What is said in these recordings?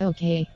Okay.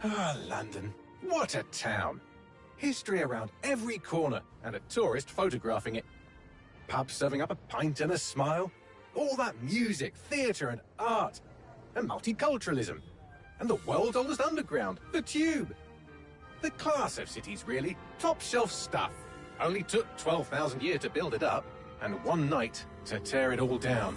Ah, London. What a town. History around every corner, and a tourist photographing it. Pubs serving up a pint and a smile. All that music, theatre and art. And multiculturalism. And the world's oldest underground, the Tube. The class of cities, really. Top shelf stuff. Only took 12,000 years to build it up, and one night to tear it all down.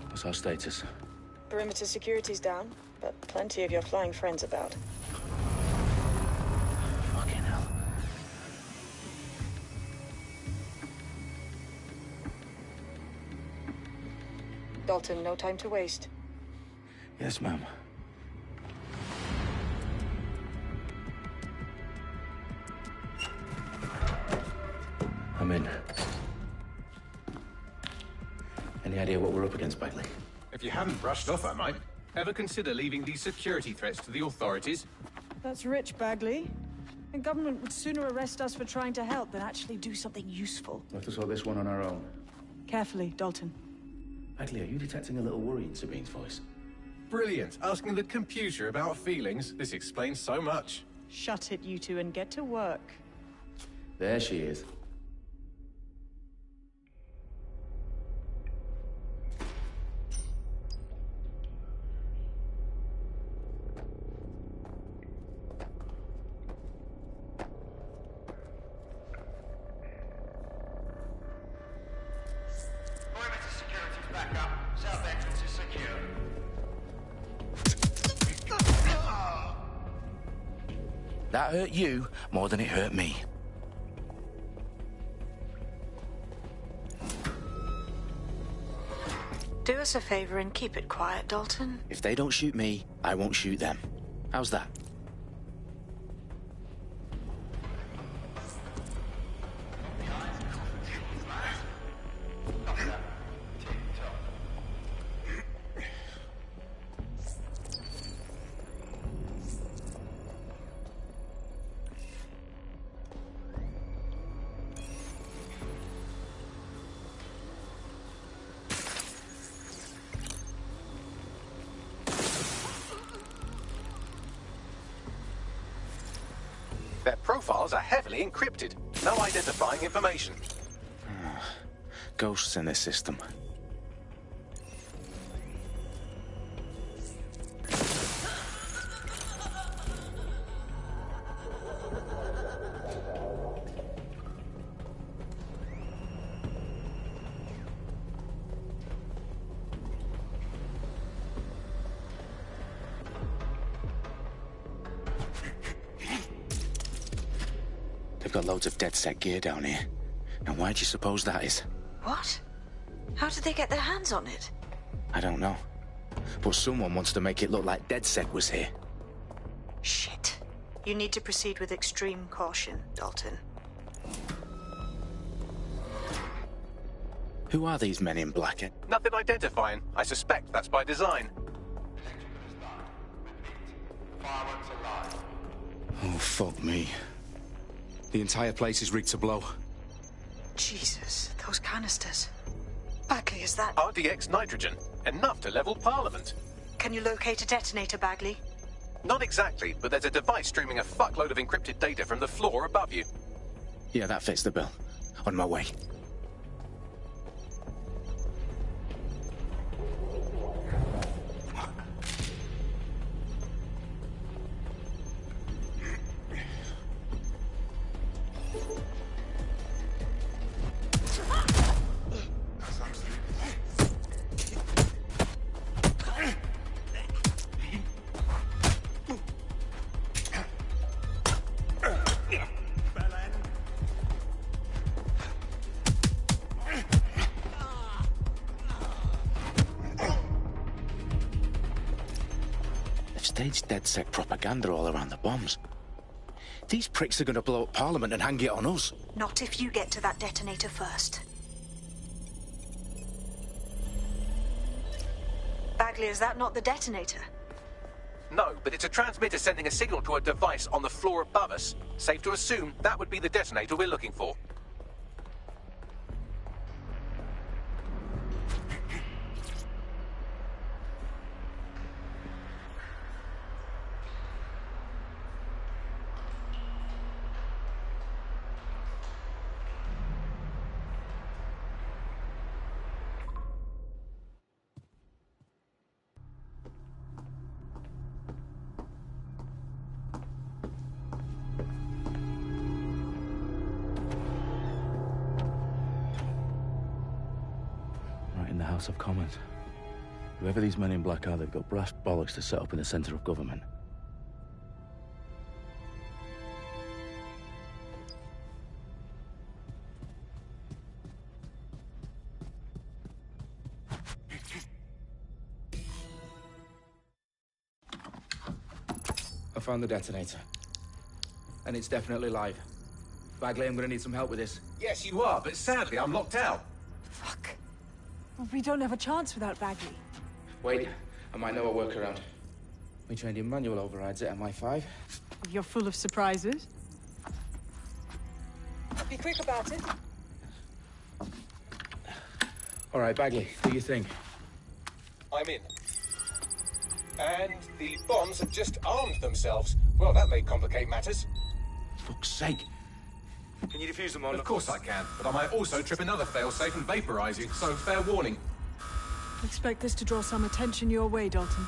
What's our status? Perimeter security's down, but plenty of your flying friends about. Fucking hell. Dalton, no time to waste. Yes, ma'am. I'm in. Any idea what we're up against, Bagley? If you haven't brushed off, I might. Ever consider leaving these security threats to the authorities? That's rich, Bagley. The government would sooner arrest us for trying to help than actually do something useful. We'll have to sort this one on our own. Carefully, Dalton. Bagley, are you detecting a little worry in Sabine's voice? Brilliant. Asking the computer about feelings. This explains so much. Shut it, you two, and get to work. There she is. That hurt you more than it hurt me. Do us a favor and keep it quiet, Dalton. If they don't shoot me, I won't shoot them. How's that? Their profiles are heavily encrypted. No identifying information. Ghosts in this system. They've got loads of dead-set gear down here. Now, why do you suppose that is? What? How did they get their hands on it? I don't know. But someone wants to make it look like DedSec was here. Shit. You need to proceed with extreme caution, Dalton. Who are these men in black? Nothing identifying. I suspect that's by design. Oh, fuck me. The entire place is rigged to blow. Jesus, those canisters. Bagley, is that... RDX nitrogen. Enough to level Parliament. Can you locate a detonator, Bagley? Not exactly, but there's a device streaming a fuckload of encrypted data from the floor above you. Yeah, that fits the bill. On my way. They've staged DedSec propaganda all around the bombs. These pricks are going to blow up Parliament and hang it on us. Not if you get to that detonator first. Bagley, is that not the detonator? No, but it's a transmitter sending a signal to a device on the floor above us. Safe to assume that would be the detonator we're looking for. In the House of Commons. Whoever these men in black are, they've got brass bollocks to set up in the centre of government. I found the detonator. And it's definitely live. Bagley, I'm gonna need some help with this. Yes, you are, but sadly I'm locked out. Fuck. We don't have a chance without Bagley. Wait, I might know a workaround. We trained in manual overrides at MI5. You're full of surprises. Be quick about it. All right, Bagley, do your thing. I'm in. And the bombs have just armed themselves. Well, that may complicate matters. Fuck's sake. Can you defuse them all? Of course I can, but I might also trip another failsafe and vaporize you, so fair warning. Expect this to draw some attention your way, Dalton.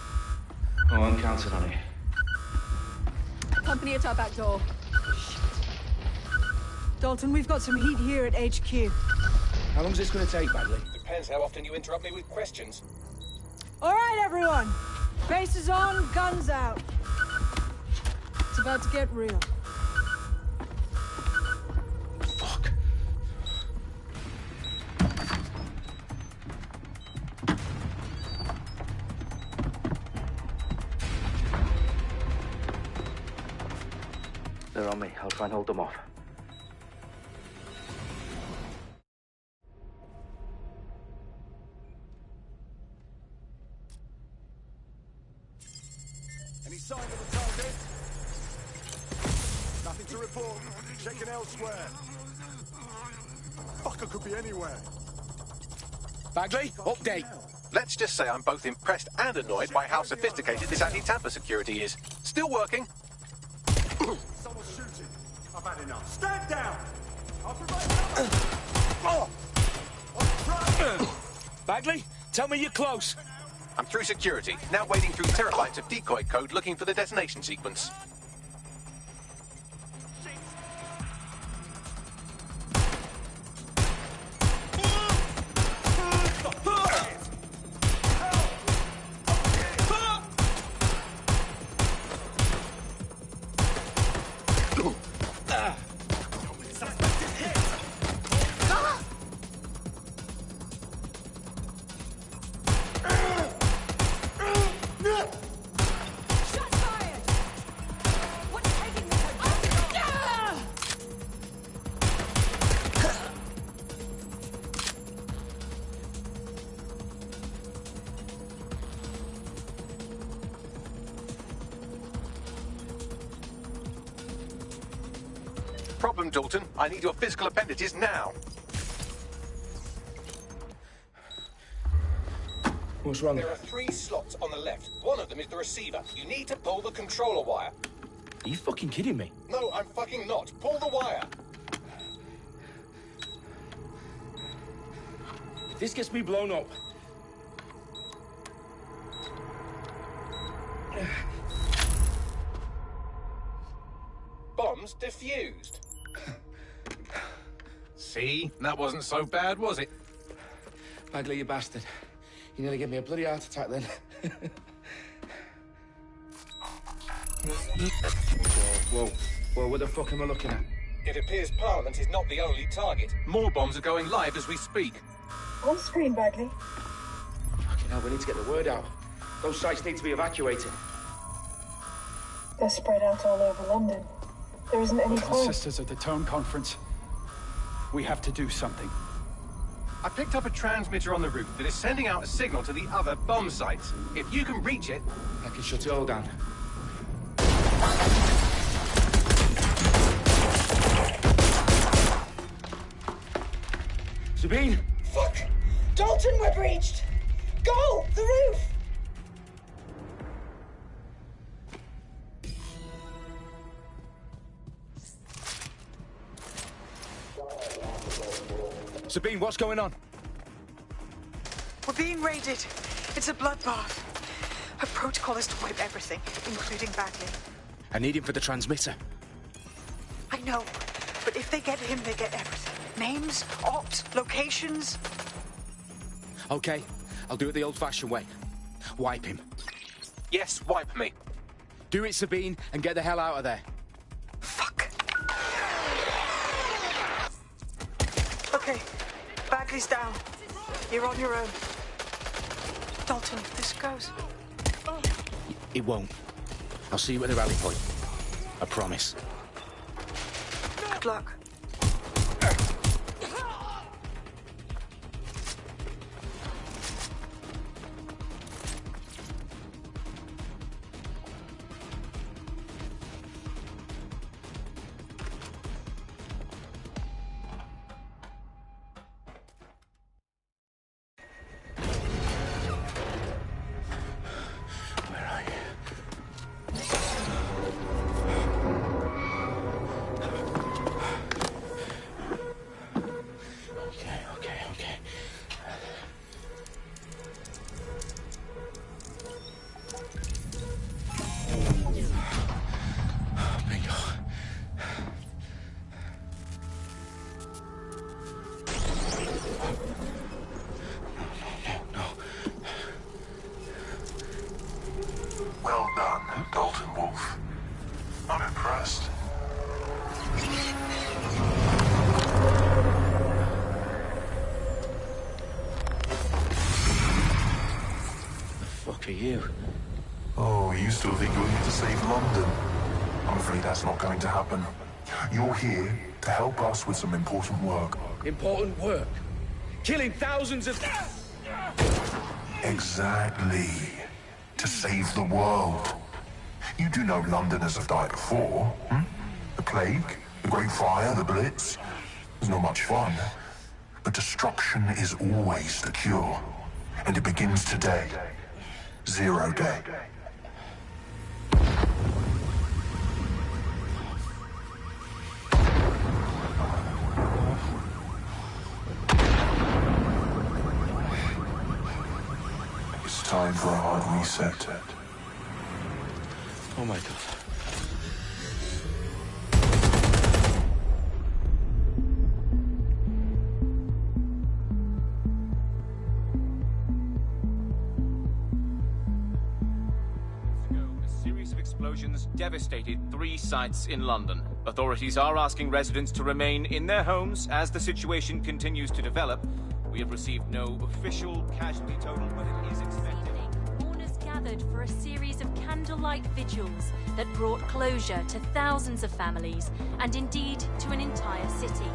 Oh, I'm counting on it. Company at our back door. Dalton, we've got some heat here at HQ. How long is this going to take, Bagley? Depends how often you interrupt me with questions. All right, everyone. Faces on, guns out. It's about to get real. Fuck. They're on me. I'll try and hold them off. Any sign of the target? Nothing to report. Checking elsewhere. Fucker could be anywhere. Bagley, update. Let's just say I'm both impressed and annoyed by how sophisticated this anti-tamper security is. Still working. Someone's shooting. I've had enough. Stand down! I'll provide cover. Bagley, tell me you're close. I'm through security, now wading through terabytes of decoy code looking for the detonation sequence. Problem, Dalton. I need your physical appendages now. What's wrong? There are 3 slots on the left. One of them is the receiver. You need to pull the controller wire. Are you fucking kidding me? No, I'm fucking not. Pull the wire. If this gets me blown up... Bombs defused. See? That wasn't so bad, was it? Bagley, you bastard. You nearly gave me a bloody heart attack then. Whoa, what the fuck am I looking at? It appears Parliament is not the only target. More bombs are going live as we speak. On screen, Bagley. Fucking hell, we need to get the word out. Those sites need to be evacuated. They're spread out all over London. There isn't any Brothers and sisters at the Tone Conference. We have to do something. I picked up a transmitter on the roof that is sending out a signal to the other bomb sites. If you can reach it... I can shut it all down. Sabine? Fuck! Dalton, we're breached! Go! The roof! Sabine, what's going on? We're being raided. It's a bloodbath. Her protocol is to wipe everything, including Bagley. I need him for the transmitter. I know, but if they get him, they get everything. Names, ops, locations. Okay, I'll do it the old-fashioned way. Wipe him. Yes, wipe me. Do it, Sabine, and get the hell out of there. Fuck. Okay, Bagley's down. You're on your own. Dalton, if this goes... It won't. I'll see you at the rally point. I promise. Good luck. Well done, Dalton Wolf. I'm impressed. The fuck are you? Oh, you still think you're here to save London? I'm afraid that's not going to happen. You're here to help us with some important work. Important work? Killing thousands of... Exactly. To save the world. You do know Londoners have died before, hmm? The Plague, the Great Fire, the Blitz. It's not much fun. But destruction is always the cure. And it begins today. Zero Day. It's time for a hard reset. Oh my God. A series of explosions devastated 3 sites in London. Authorities are asking residents to remain in their homes as the situation continues to develop. We have received no official casualty total, but it is expected. Mourners gathered for a series of candlelight vigils that brought closure to thousands of families and indeed to an entire city.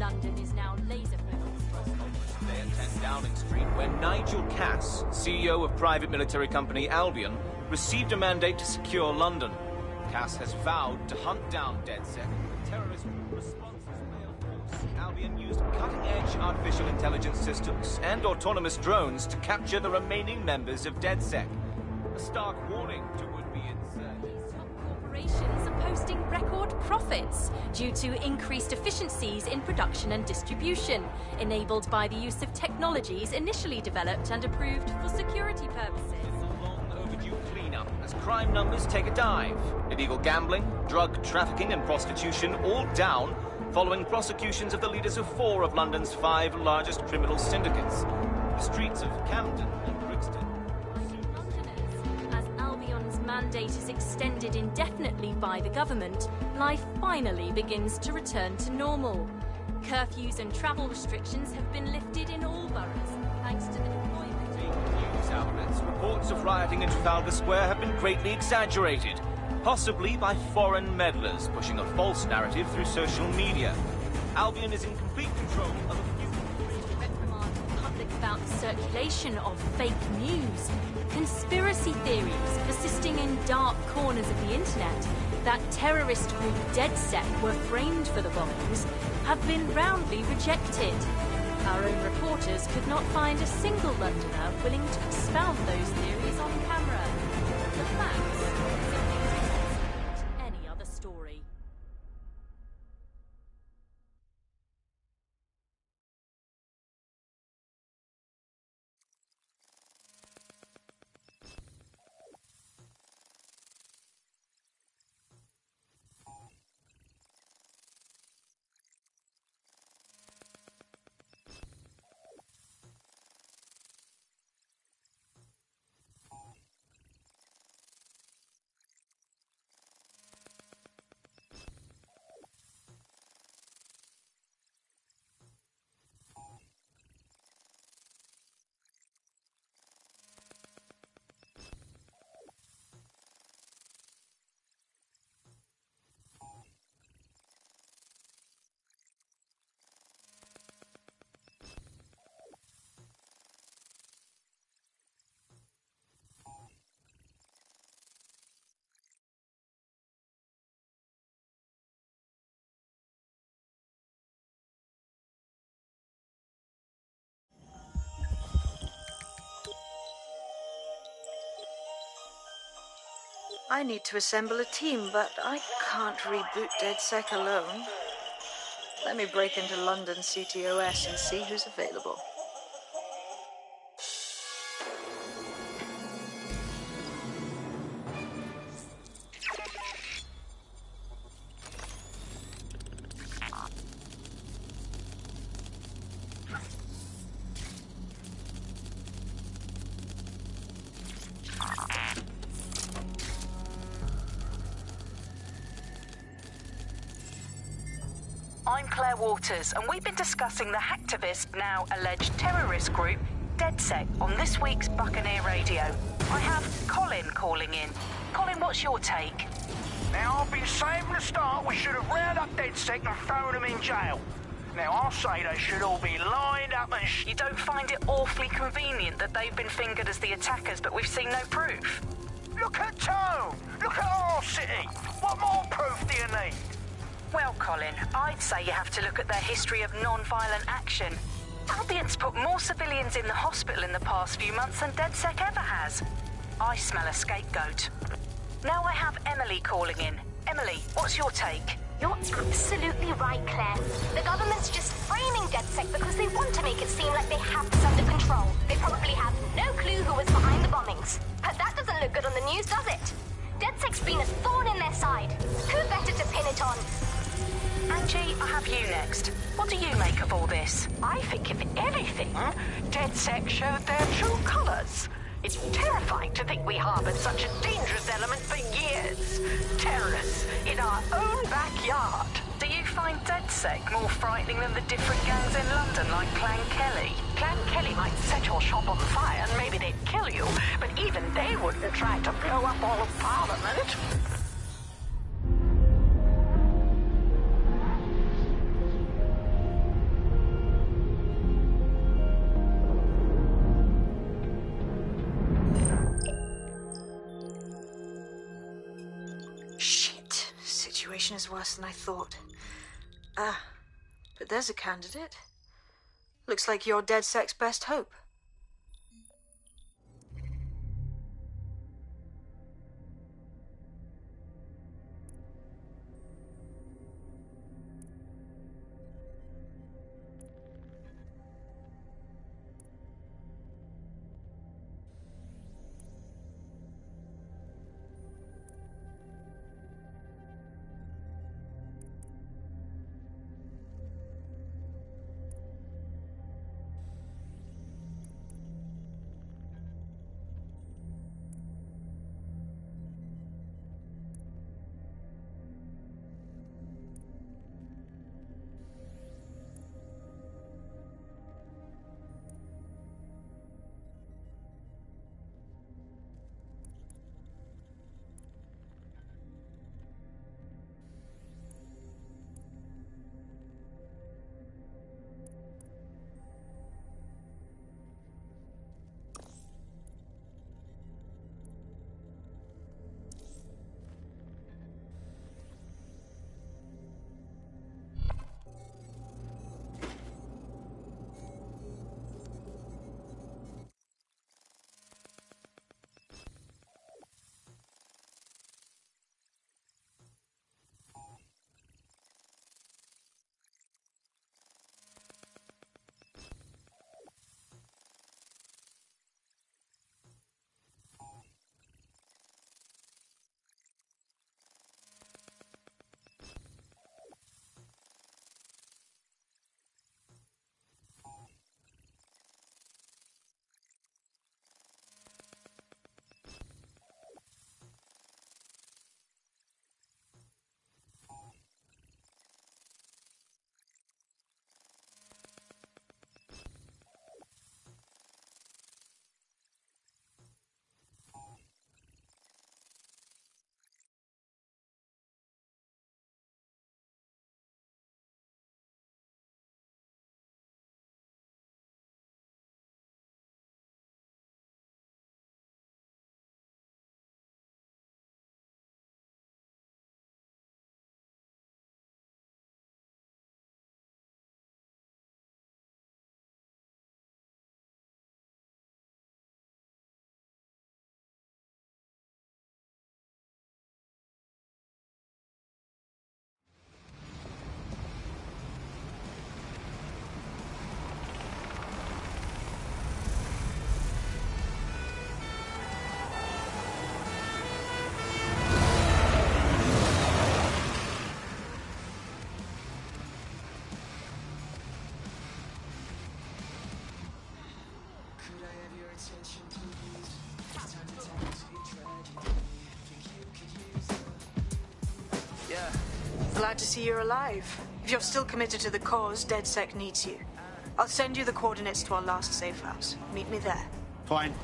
London is now laser-focused. Today at 10 Downing Street, where Nigel Cass, CEO of private military company Albion, received a mandate to secure London. Cass has vowed to hunt down DedSec, the terrorist response force. Albion used cutting-edge artificial intelligence systems and autonomous drones to capture the remaining members of DedSec. A stark warning to would-be insurgents. Top corporations are posting record profits due to increased efficiencies in production and distribution, enabled by the use of technologies initially developed and approved for security purposes. Cleanup as crime numbers take a dive. Illegal gambling, drug trafficking and prostitution all down following prosecutions of the leaders of 4 of London's 5 largest criminal syndicates. The streets of Camden and Brixton. Londoners, as Albion's mandate is extended indefinitely by the government, life finally begins to return to normal. Curfews and travel restrictions have been lifted in all boroughs, thanks to the deployment. News outlets, reports of rioting in Trafalgar Square have been greatly exaggerated. possibly by foreign meddlers pushing a false narrative through social media. Albion is in complete control of a few... Reprimand the public about the circulation of fake news, conspiracy theories persisting in dark corners of the internet that terrorist group DedSec were framed for the bombings have been roundly rejected. Our own reporters could not find a single Londoner willing to expound those theories on camera. The facts simply suit any other story. I need to assemble a team, but I can't reboot DedSec alone. Let me break into London CTOS and see who's available. I'm Claire Waters, and we've been discussing the hacktivist, now alleged terrorist group, DedSec, on this week's Buccaneer Radio. I have Colin calling in. Colin, what's your take? Now, I've been saying from the start we should have rounded up DedSec and thrown them in jail. Now, I'll say they should all be lined up and You don't find it awfully convenient that they've been fingered as the attackers, but we've seen no proof? Look at Tone! Look at our city! What more proof do you need? Well, Colin, I'd say you have to look at their history of non-violent action. Albion's put more civilians in the hospital in the past few months than DedSec ever has. I smell a scapegoat. Now I have Emily calling in. Emily, what's your take? You're absolutely right, Claire. The government's just framing DedSec because they want to make it seem like they have this under control. They probably have no clue who was behind the bombings. But that doesn't look good on the news, does it? DedSec's been a thorn in their side. Who better to pin it on? Angie, I have you next. What do you make of all this? I think, if anything, DedSec showed their true colors. It's terrifying to think we harbored such a dangerous element for years. Terrorists in our own backyard. Do you find DedSec more frightening than the different gangs in London, like Clan Kelly? Clan Kelly might set your shop on fire and maybe they'd kill you, but even they wouldn't try to blow up all of Parliament. Situation is worse than I thought. But there's a candidate. Looks like you're DedSec's best hope. Yeah. Glad to see you're alive. If you're still committed to the cause, DedSec needs you. I'll send you the coordinates to our last safe house. Meet me there. Fine.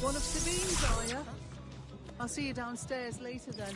One of Sabine's, are you? I'll see you downstairs later then.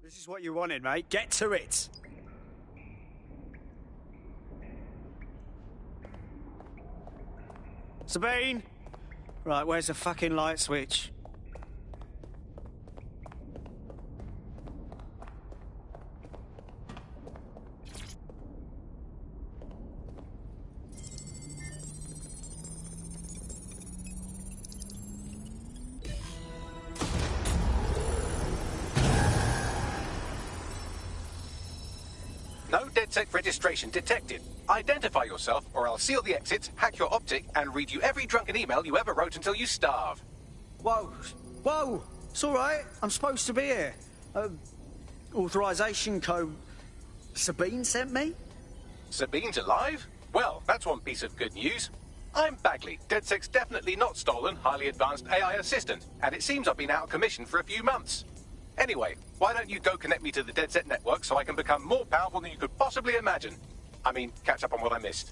This is what you wanted, mate. Get to it! Sabine! Right, where's the fucking light switch? No DedSec registration detected. Identify yourself, or I'll seal the exits, hack your optic, and read you every drunken email you ever wrote until you starve. Whoa! Whoa! It's all right. I'm supposed to be here. Authorization code Sabine sent me? Sabine's alive? Well, that's one piece of good news. I'm Bagley, DedSec's definitely not stolen, highly advanced AI assistant, and it seems I've been out of commission for a few months. Anyway, why don't you go connect me to the DedSec network so I can become more powerful than you could possibly imagine? I mean, catch up on what I missed.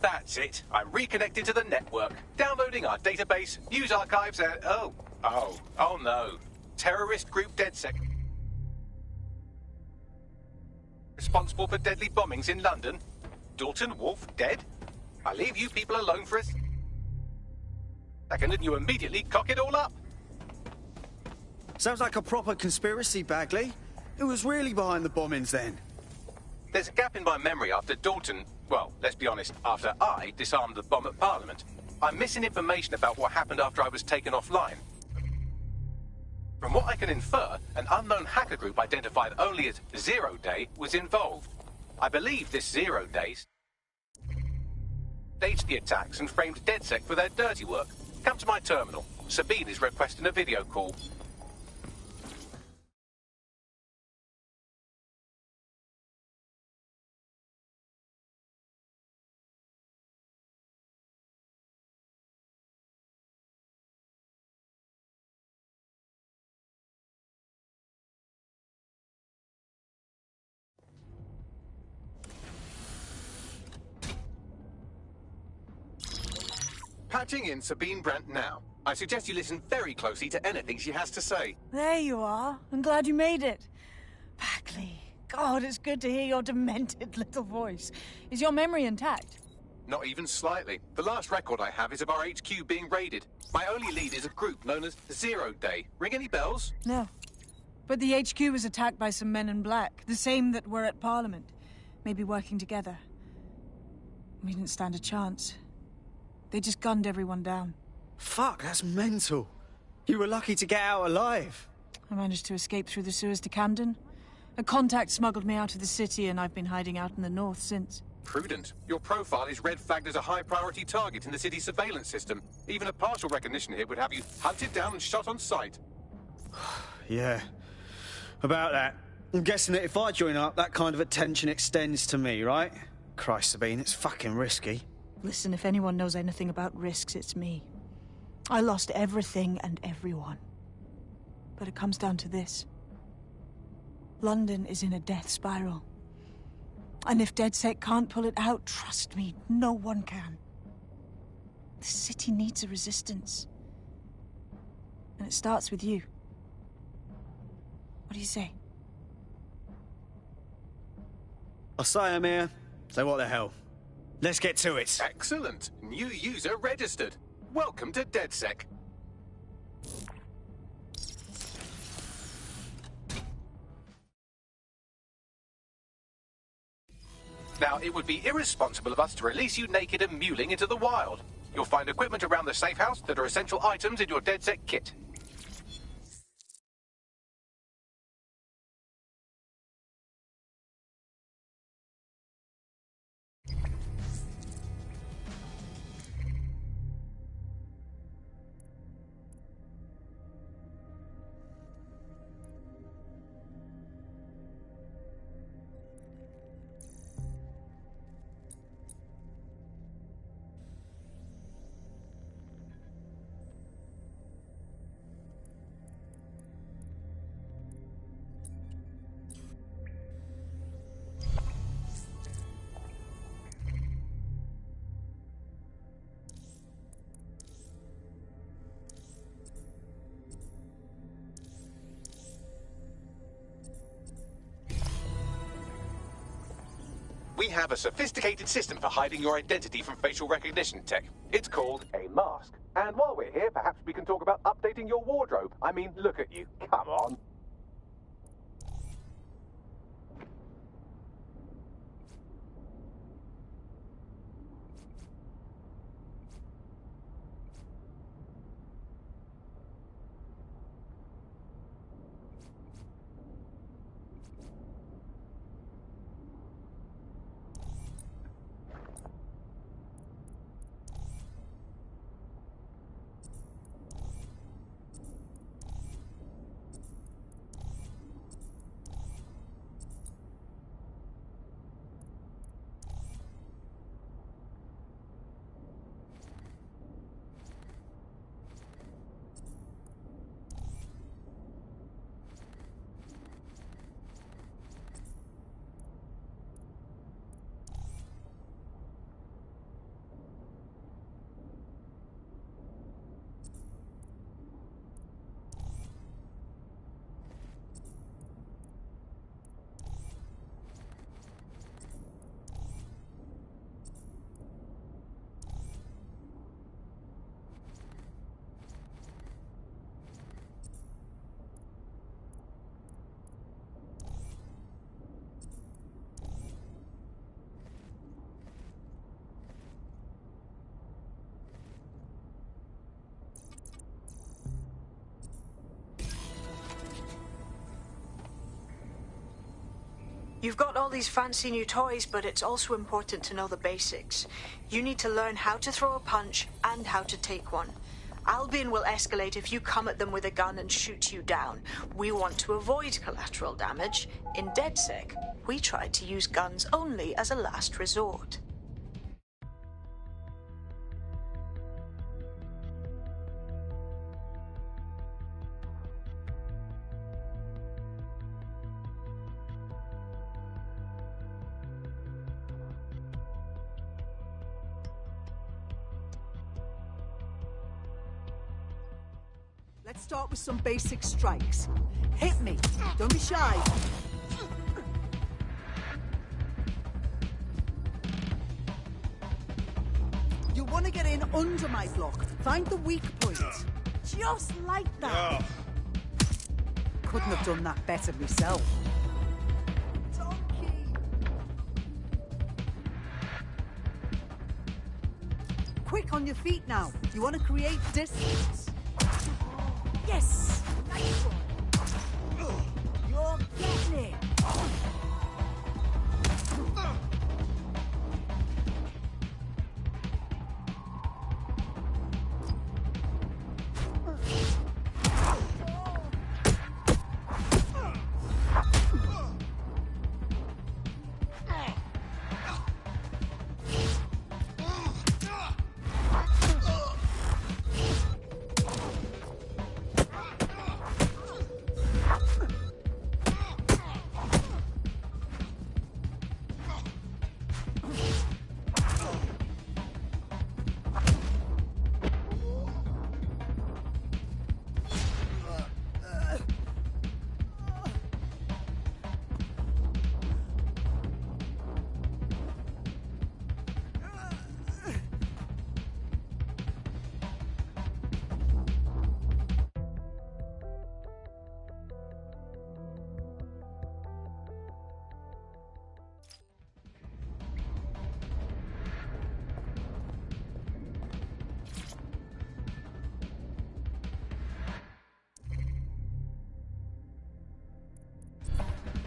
That's it. I'm reconnected to the network, downloading our database, news archives, and... Oh no. Terrorist group DedSec. Responsible for deadly bombings in London. Dalton Wolf dead? I leave you people alone for a second and you immediately cock it all up. Sounds like a proper conspiracy, Bagley. Who was really behind the bombings then? There's a gap in my memory after Dalton... Well, let's be honest, after I disarmed the bomb at Parliament. I'm missing information about what happened after I was taken offline. From what I can infer, an unknown hacker group identified only as Zero Day was involved. I believe this Zero Day staged the attacks and framed DedSec for their dirty work. Come to my terminal. Sabine is requesting a video call. Patching in Sabine Brandt now. I suggest you listen very closely to anything she has to say. There you are. I'm glad you made it. Bagley, God, it's good to hear your demented little voice. Is your memory intact? Not even slightly. The last record I have is of our HQ being raided. My only lead is a group known as Zero Day. Ring any bells? No. But the HQ was attacked by some men in black, the same that were at Parliament. Maybe working together. We didn't stand a chance. They just gunned everyone down. Fuck, that's mental. You were lucky to get out alive. I managed to escape through the sewers to Camden. A contact smuggled me out of the city, and I've been hiding out in the north since. Prudent. Your profile is red flagged as a high-priority target in the city's surveillance system. Even a partial recognition hit would have you hunted down and shot on sight. Yeah. About that. I'm guessing that if I join up, that kind of attention extends to me, right? Christ, Sabine, it's fucking risky. Listen, if anyone knows anything about risks, it's me. I lost everything and everyone. But it comes down to this. London is in a death spiral. And if DedSec can't pull it out, trust me, no one can. The city needs a resistance. And it starts with you. What do you say? I'll say I'm here. So what the hell? Let's get to it. Excellent. New user registered. Welcome to DedSec. Now, it would be irresponsible of us to release you naked and mewling into the wild. You'll find equipment around the safe house that are essential items in your DedSec kit. We have a sophisticated system for hiding your identity from facial recognition tech. It's called a mask. And while we're here, perhaps we can talk about updating your wardrobe. I mean, look at you. Come on. You've got all these fancy new toys, but it's also important to know the basics. You need to learn how to throw a punch and how to take one. Albion will escalate if you come at them with a gun and shoot you down. We want to avoid collateral damage. In DedSec, we tried to use guns only as a last resort. Let's start with some basic strikes. Hit me. Don't be shy. You want to get in under my block. Find the weak point. Just like that. Couldn't have done that better myself. Donkey. Quick on your feet now. You want to create distance. Yes! Nice one! You're getting it!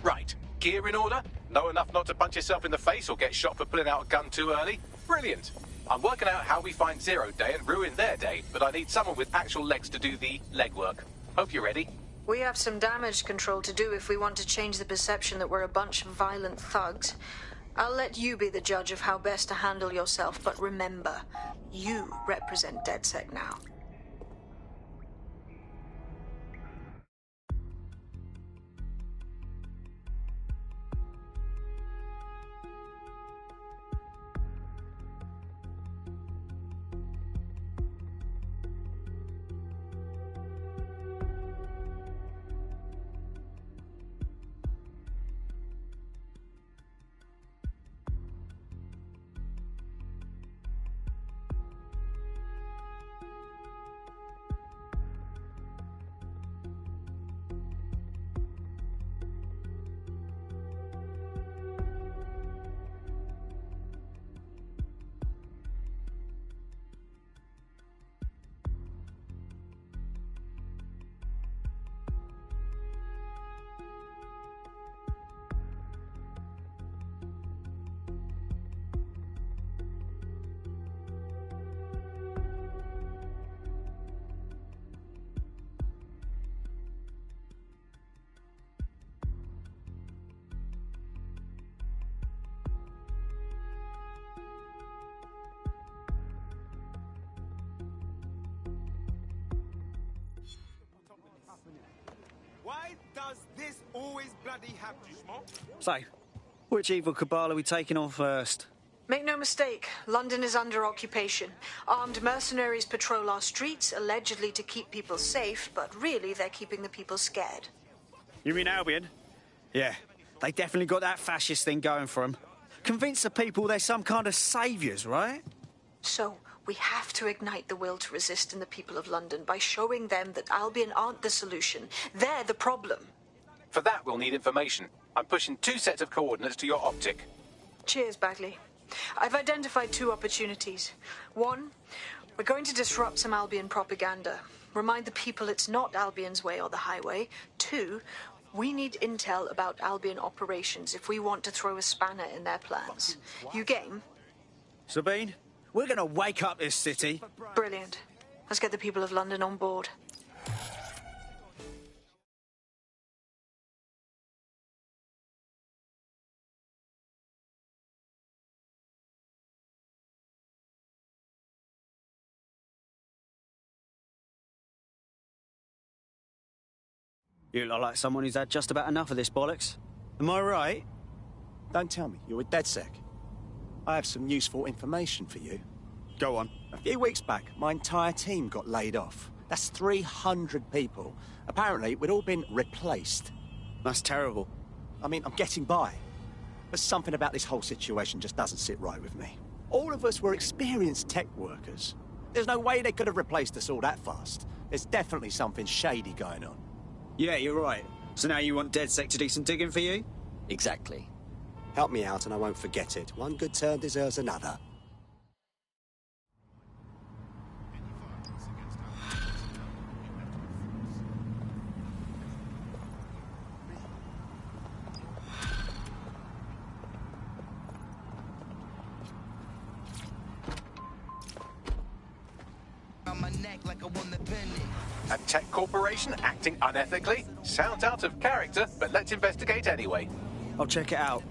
Right. Gear in order? Know enough not to punch yourself in the face or get shot for pulling out a gun too early? Brilliant. I'm working out how we find Zero Day and ruin their day, but I need someone with actual legs to do the legwork. Hope you're ready. We have some damage control to do if we want to change the perception that we're a bunch of violent thugs. I'll let you be the judge of how best to handle yourself, but remember, you represent DedSec now. Why does this always bloody happen, Smoke? So, which evil cabal are we taking on first? Make no mistake, London is under occupation. Armed mercenaries patrol our streets, allegedly to keep people safe, but really they're keeping the people scared. You mean Albion? Yeah, they definitely got that fascist thing going for them. Convince the people they're some kind of saviours, right? So, we have to ignite the will to resist in the people of London by showing them that Albion aren't the solution. They're the problem. For that, we'll need information. I'm pushing 2 sets of coordinates to your optic. Cheers, Bagley. I've identified 2 opportunities. 1, we're going to disrupt some Albion propaganda. Remind the people it's not Albion's way or the highway. 2, We need intel about Albion operations if we want to throw a spanner in their plans. You game? Sabine, we're gonna wake up this city. Brilliant. Let's get the people of London on board. You look like someone who's had just about enough of this bollocks. Am I right? Don't tell me you're with DedSec. I have some useful information for you. Go on. A few weeks back, my entire team got laid off. That's 300 people. Apparently, we'd all been replaced. That's terrible. I mean, I'm getting by. But something about this whole situation just doesn't sit right with me. All of us were experienced tech workers. There's no way they could have replaced us all that fast. There's definitely something shady going on. Yeah, you're right. So now you want DedSec to do some digging for you? Exactly. Help me out and I won't forget it. One good turn deserves another. A tech corporation acting unethically? Sounds out of character, but let's investigate anyway. I'll check it out.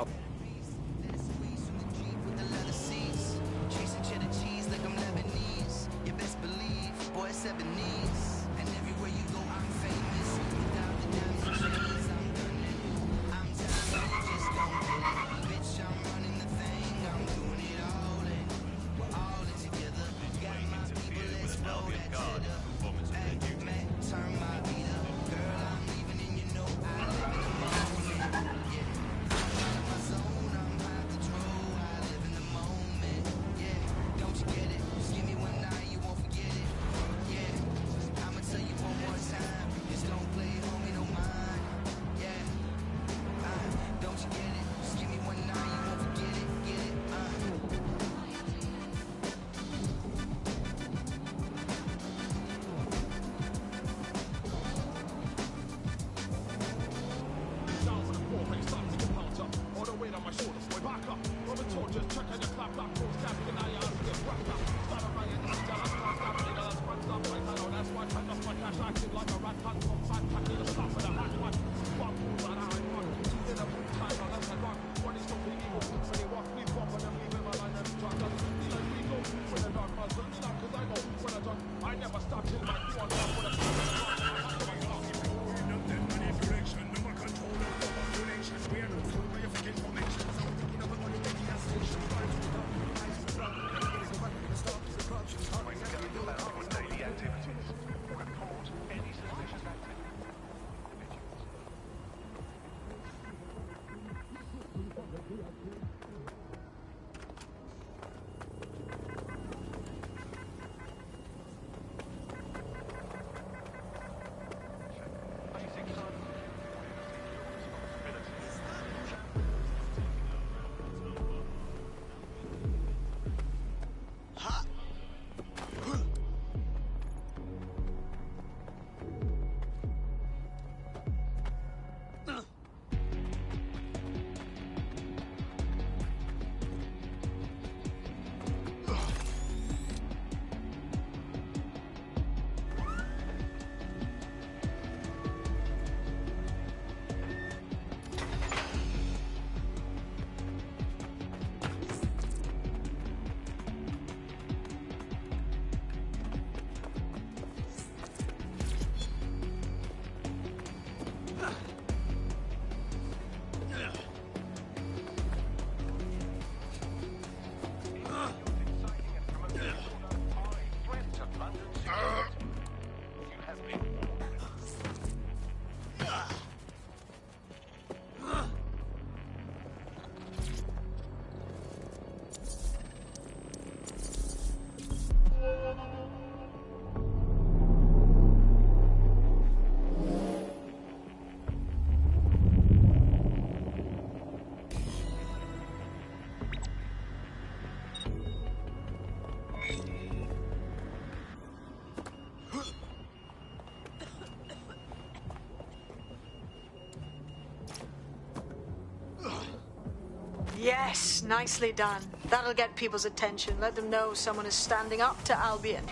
Yes, nicely done. That'll get people's attention. Let them know someone is standing up to Albion.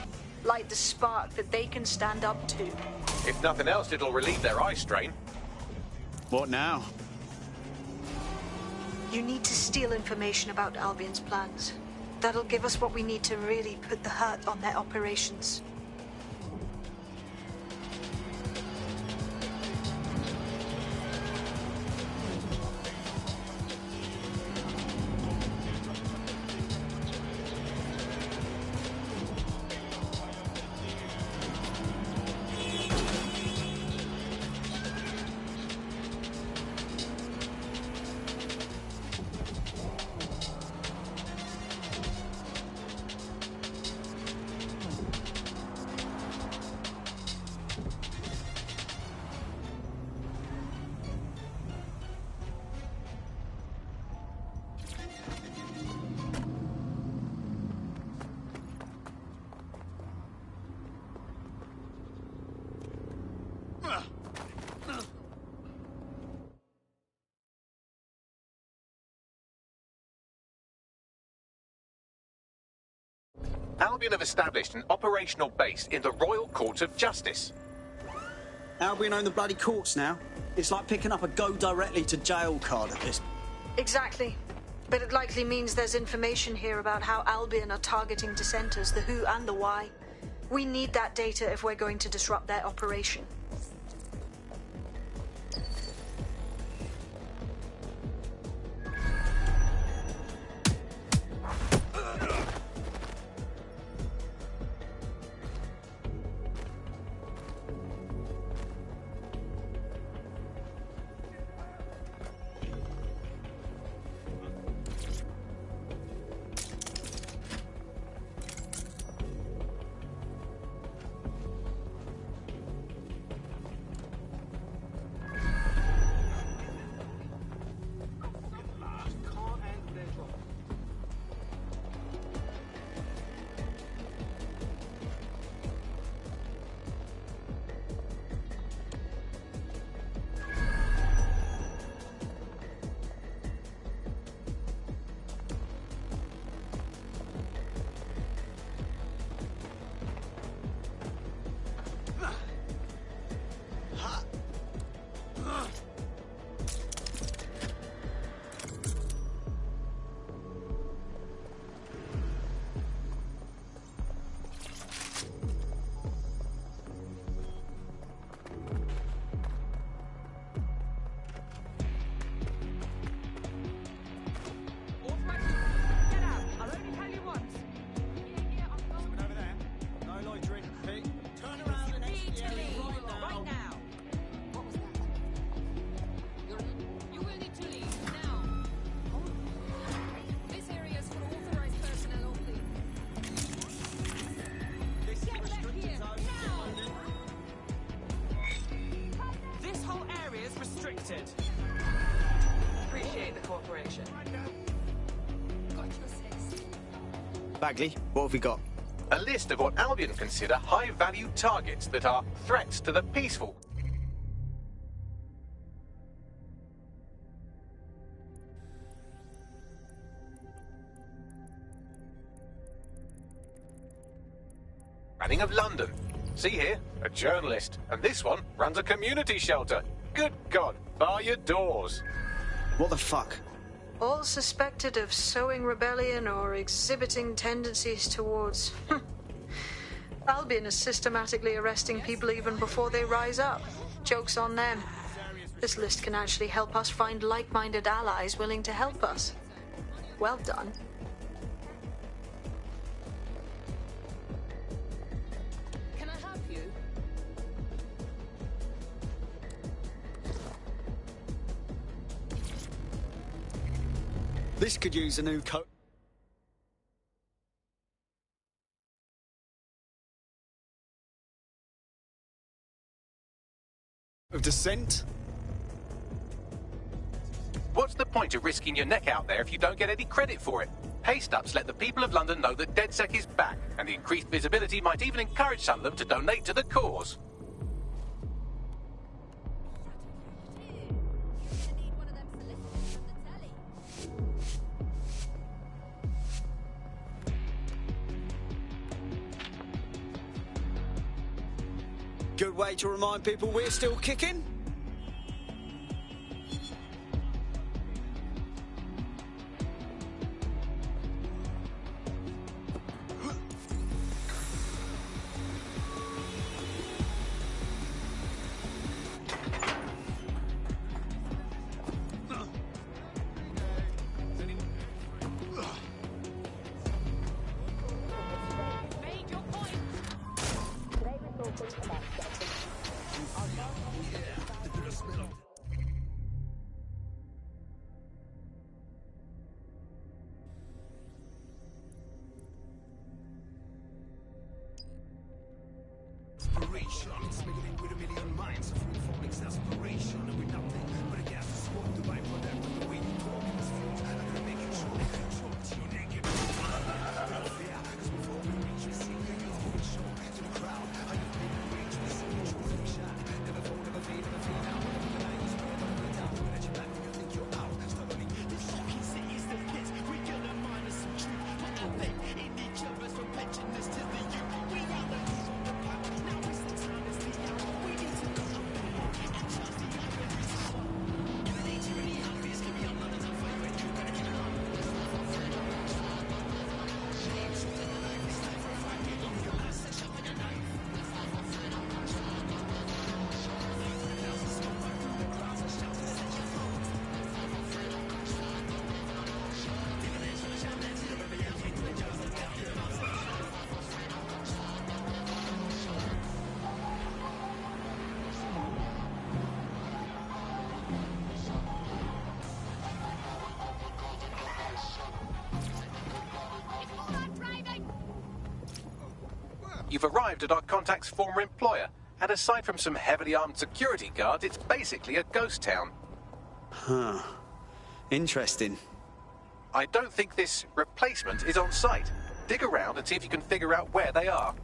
Light the spark that they can stand up to. If nothing else, it'll relieve their eye strain. What now? You need to steal information about Albion's plans. That'll give us what we need to really put the hurt on their operations. Albion have established an operational base in the Royal Court of Justice. Albion own the bloody courts now. It's like picking up a go directly to jail card at this. Exactly. But it likely means there's information here about how Albion are targeting dissenters, the who and the why. We need that data if we're going to disrupt their operation. Appreciate the cooperation. Bagley, what have we got? A list of what Albion consider high-value targets that are threats to the peaceful. Running of London. See here, a journalist. And this one runs a community shelter. Good God, bar your doors. What the fuck? All suspected of sowing rebellion or exhibiting tendencies towards... Albion is systematically arresting people even before they rise up. Joke's on them. This list can actually help us find like-minded allies willing to help us. Well done. Can I help you? This could use a new coat. Of dissent? What's the point of risking your neck out there if you don't get any credit for it? Haste-ups let the people of London know that DedSec is back, and the increased visibility might even encourage some of them to donate to the cause. Good way to remind people we're still kicking. Smuggling with a million minds of reforming aspiration, and we're nothing but a gas to smoke the vibe for them. The way you talk in this field, I'm gonna make you choke to your naked. Yeah, cause before we reach the sea, you're always show to the crowd how you've been arranged with a single trophy shot. Never fall, never fade out. Whenever the night is spread, never let down. Looking at your back when you think you're out. Struggling, this fucking city is the best. We gonna mine us some truth. Put our faith in each other's from pettiness to the youth. We are the from the power. Now it's the time. You've arrived at our contact's former employer, and aside from some heavily armed security guards, it's basically a ghost town. Huh. Interesting. I don't think this replacement is on site. Dig around and see if you can figure out where they are.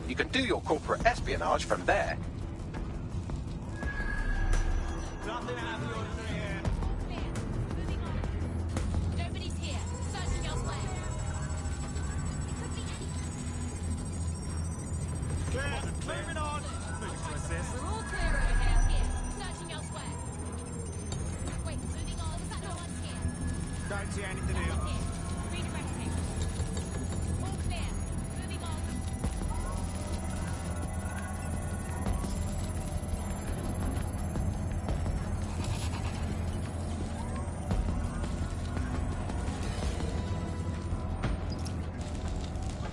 You can do your corporate espionage from there. Nobody's here. Searching elsewhere. Moving on. We're all clear over here. Searching elsewhere. Wait, moving on. Was that no one's here? Don't see anything here. Redirecting. All clear. Moving on.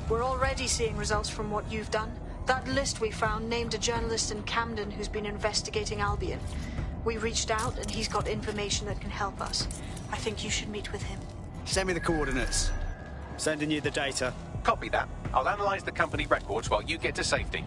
We're already seeing results from what you've done. That list we found named a journalist in Camden who's been investigating Albion. We reached out and he's got information that can help us. I think you should meet with him. Send me the coordinates. Sending you the data. Copy that. I'll analyze the company records while you get to safety.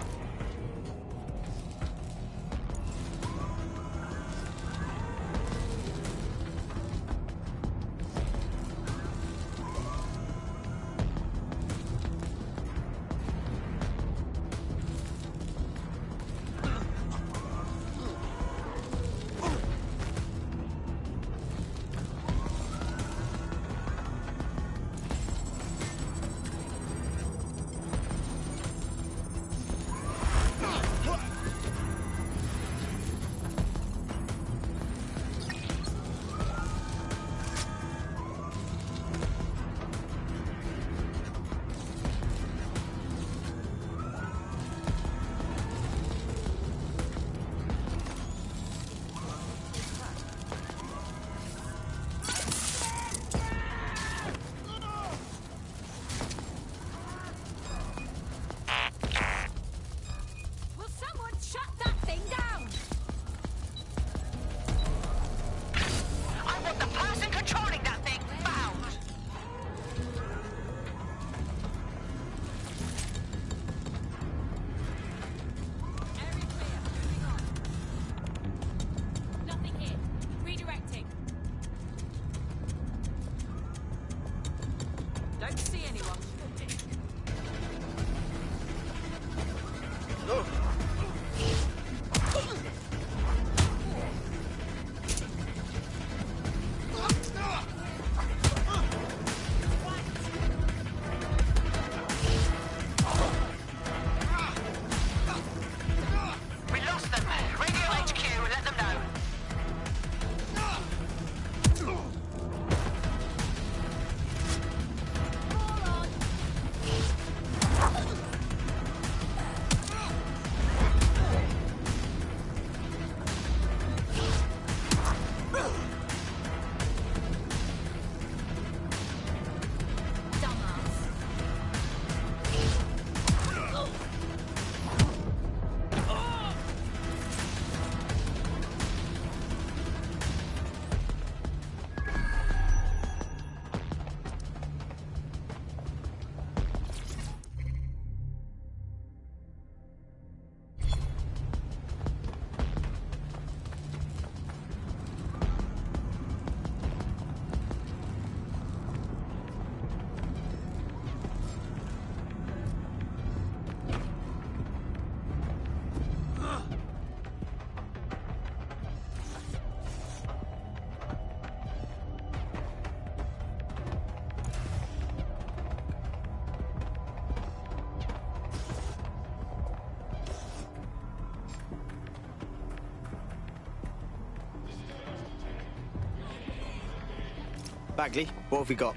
Bagley, what have we got?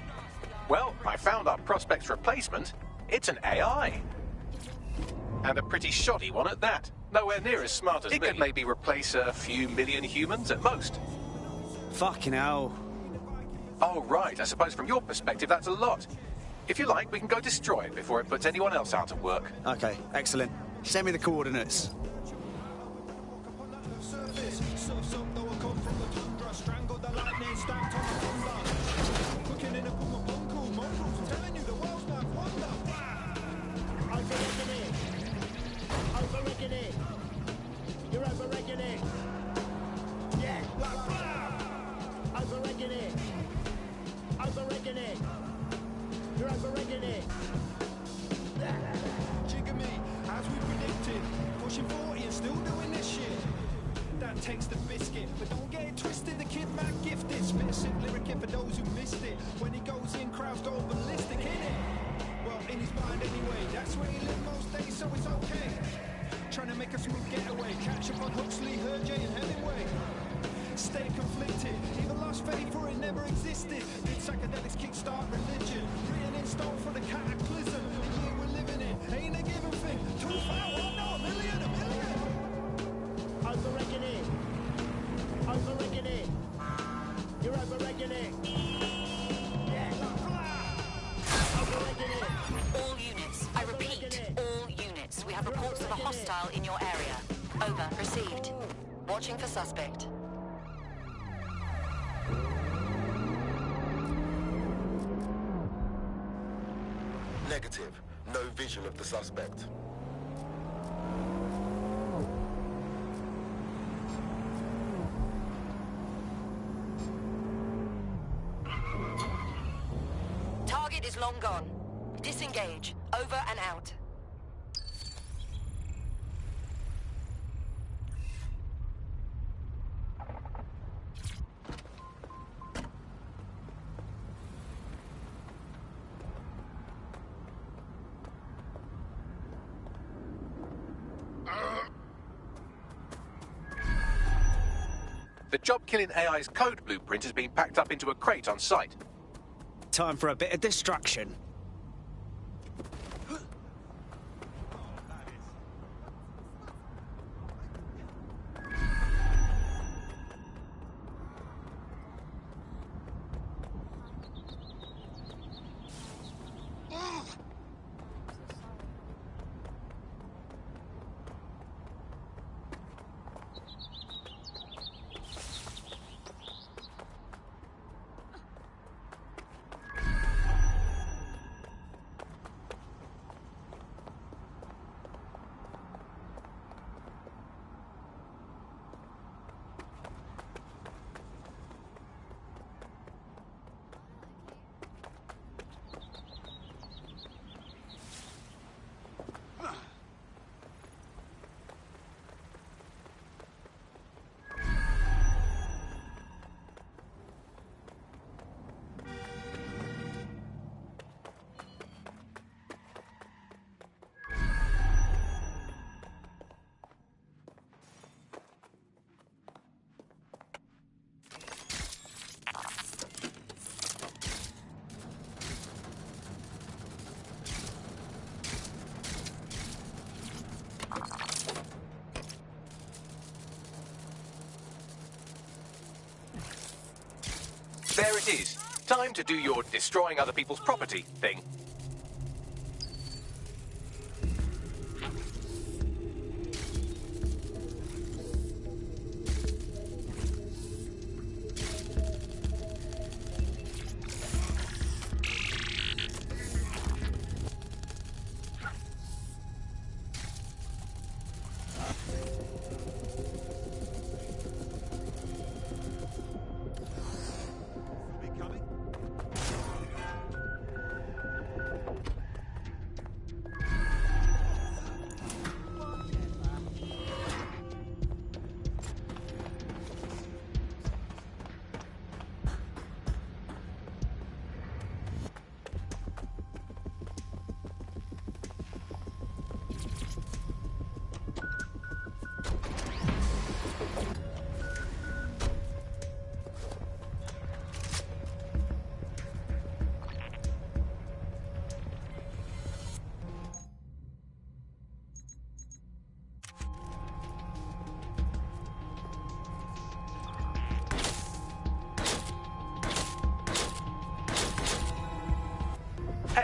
Well, I found our prospect's replacement. It's an AI. And a pretty shoddy one at that. Nowhere near as smart as me. It could maybe replace a few million humans at most. Fucking hell. Oh, right. I suppose from your perspective, that's a lot. If you like, we can go destroy it before it puts anyone else out of work. Okay, excellent. Send me the coordinates. You're overregulated. Yeah, overregulated. Overregulated. You're overregulated. Jigger me, as we predicted. Pushing 40 and still doing this shit. That takes the biscuit, but don't get it twisted. The kid man gifted. Spit a sick lyric in for those who missed it. When he goes in, crowds go ballistic, innit? Well, in his mind anyway. That's where he lives most days, so it's okay. Trying to make a smooth getaway. Catch up on Huxley, Hergé and Hemingway. Stay conflicted. Even lost faith or it never existed. Did psychedelics kickstart religion? Written in stone for the cataclysm. The year we're living in ain't a given thing. 2 5, oh no, a million. Overregulated. Overregulated. You're overregulated. Yeah, overregulated. All units, I repeat, all units. We have reports of a hostile in your area. Over, received. Watching for suspect. Negative. No vision of the suspect. Target is long gone. Disengage. Over and out. The job-killing AI's code blueprint has been packed up into a crate on site. Time for a bit of distraction. There it is. Time to do your destroying other people's property thing.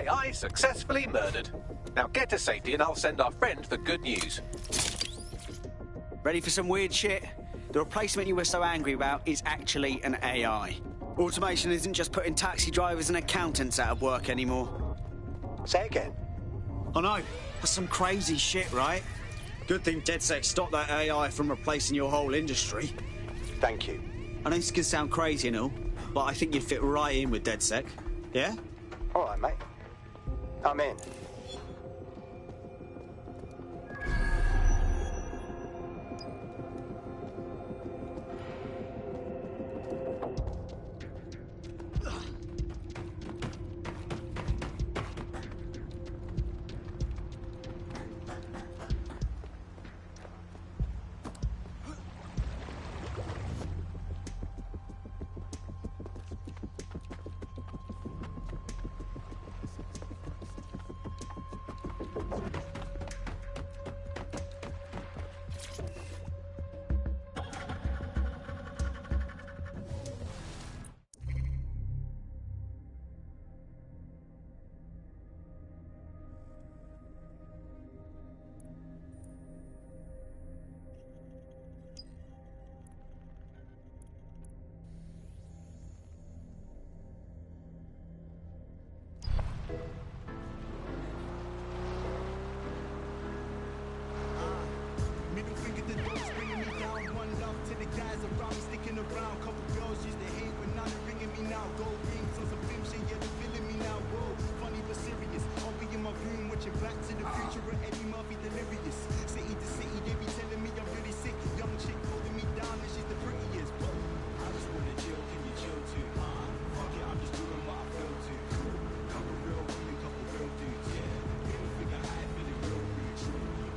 AI successfully murdered. Now get to safety and I'll send our friend the good news. Ready for some weird shit? The replacement you were so angry about is actually an AI. Automation isn't just putting taxi drivers and accountants out of work anymore. Say again. I know. That's some crazy shit, right? Good thing DedSec stopped that AI from replacing your whole industry. Thank you. I know this can sound crazy and all, but I think you'd fit right in with DedSec. Yeah? All right, mate. I'm in. Middle finger to those bringing me down. One love to the guys around me sticking around. Couple girls used to hate, but now they're ringing me now. Gold rings on some film shit, yeah, they're feeling me now. Whoa, funny but serious. I'll be in my room watching Back to the Future of Eddie Murphy delirious. City to city, they be telling me I'm really sick. Young chick holding me down and she's the prettiest. Whoa. I just wanna chill, can you chill too? Fuck it, I'm just doing what I feel to. Couple real women, couple real dudes, yeah. Middle finger high, feeling real rude.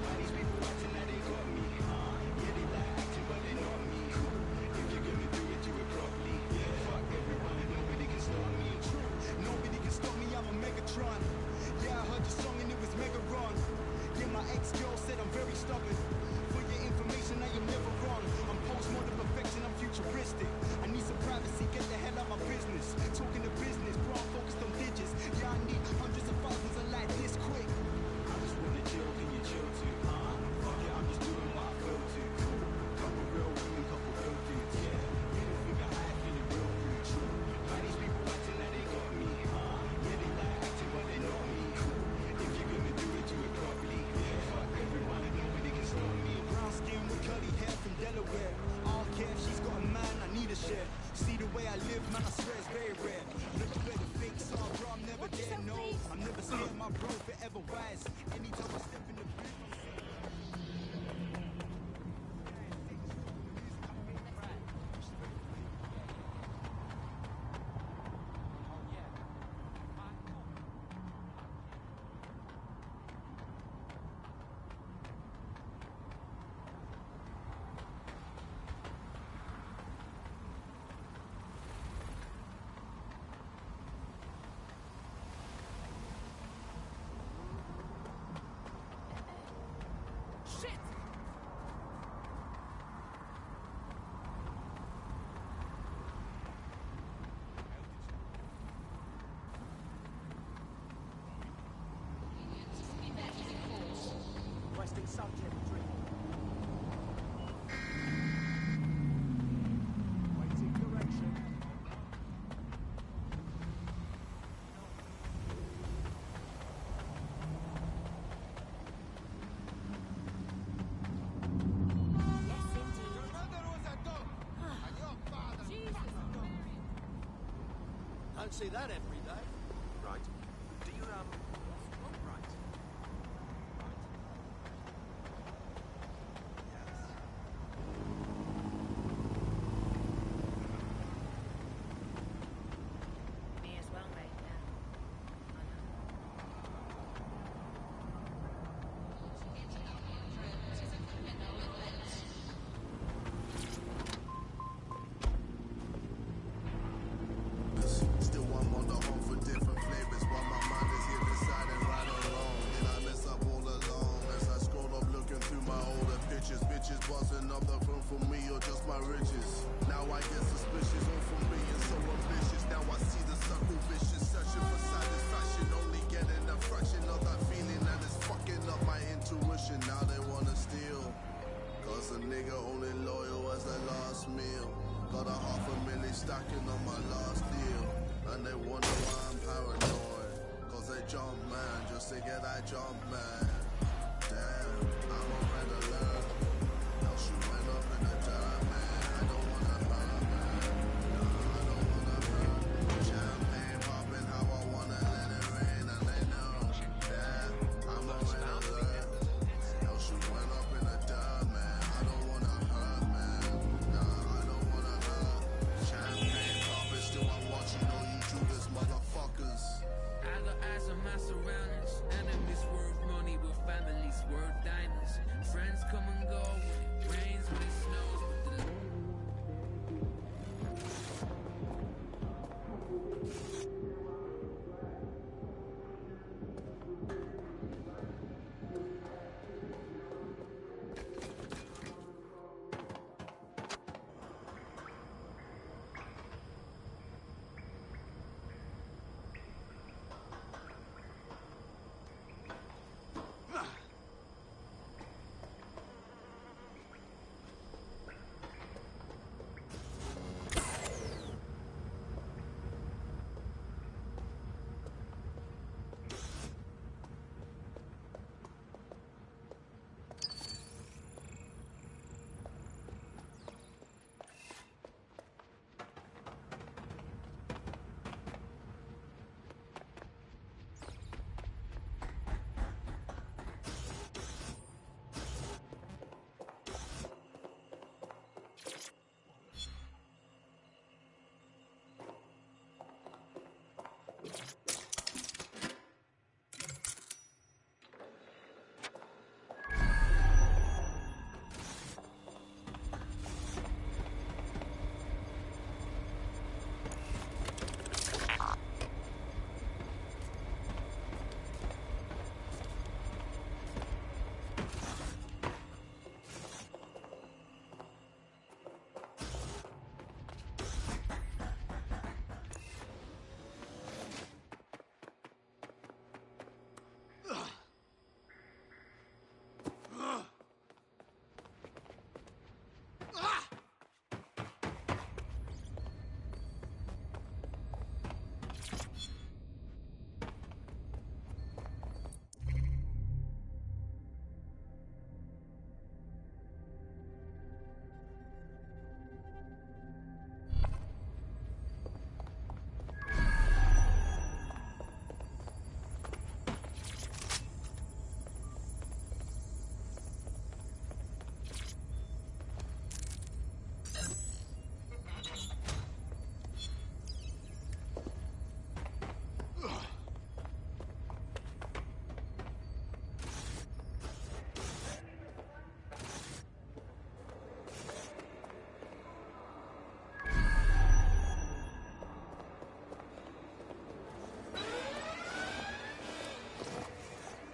Why these people acting like they got me? Yeah, they like acting, but they not me. If you're gonna do it properly. Yeah, fuck everyone, nobody can stop me. Nobody can stop me, I'm a Megatron. Yeah, I heard your song and it was Megaron. Yeah, my ex-girl said I'm very stubborn. For your information, I am never wrong. I'm postmodern perfection, I'm futuristic. I need some privacy, get the hell out my business. Talking to business, bro, I'm focused on digits. Yeah, I need hundreds of thousands of like this quick. I just wanna chill, can you chill too? Fuck it, I'm just doing what I feel to. Couple real women, couple real dudes, yeah. Middle finger high, feeling real rude. Why these people acting like they got me? Yeah, they like acting, but they not me. If you're gonna do it properly. Yeah, fuck everyone and nobody can stop me. Brown skin with curly hair from Delaware. I don't care if she's got a man, I need a share. See the way I live, man, I swear it's very rare. Look where the fakes are, bro, I'm never there, no. I'm never scared, my bro, forever wise. Anytime I step in the booth, requesting subject drink. Waiting direction. Don't see that every day. Right. Do you, right. Me as well, mate. Still one on the home for different flavors while my mind is here deciding right or wrong. And I mess up all along as I scroll up looking through my older pictures. Bitches bossing up the phone for me or just my riches. Now I get suspicious all from being so ambitious. Now I see the circle vicious searching for satisfaction, only get packing on my last deal, and they wonder why I'm paranoid. Cause they jump man just to get that jump man. Damn, I'm on red alert. Now she went up in the dirt, man. I don't wanna hurt, man. Nah, I don't wanna hurt. Champagne popping how I wanna, let it rain, and they know. Yeah, I'm on red alert. Now she went up in the dirt, man. I don't wanna hurt, man. Nah, I don't wanna hurt. Champagne popping, still I'm watching all you Judas motherfuckers. I got eyes on my surroundings. Enemies worth money, with families worth diamonds. Friends come and go when it rains, when it snows, but the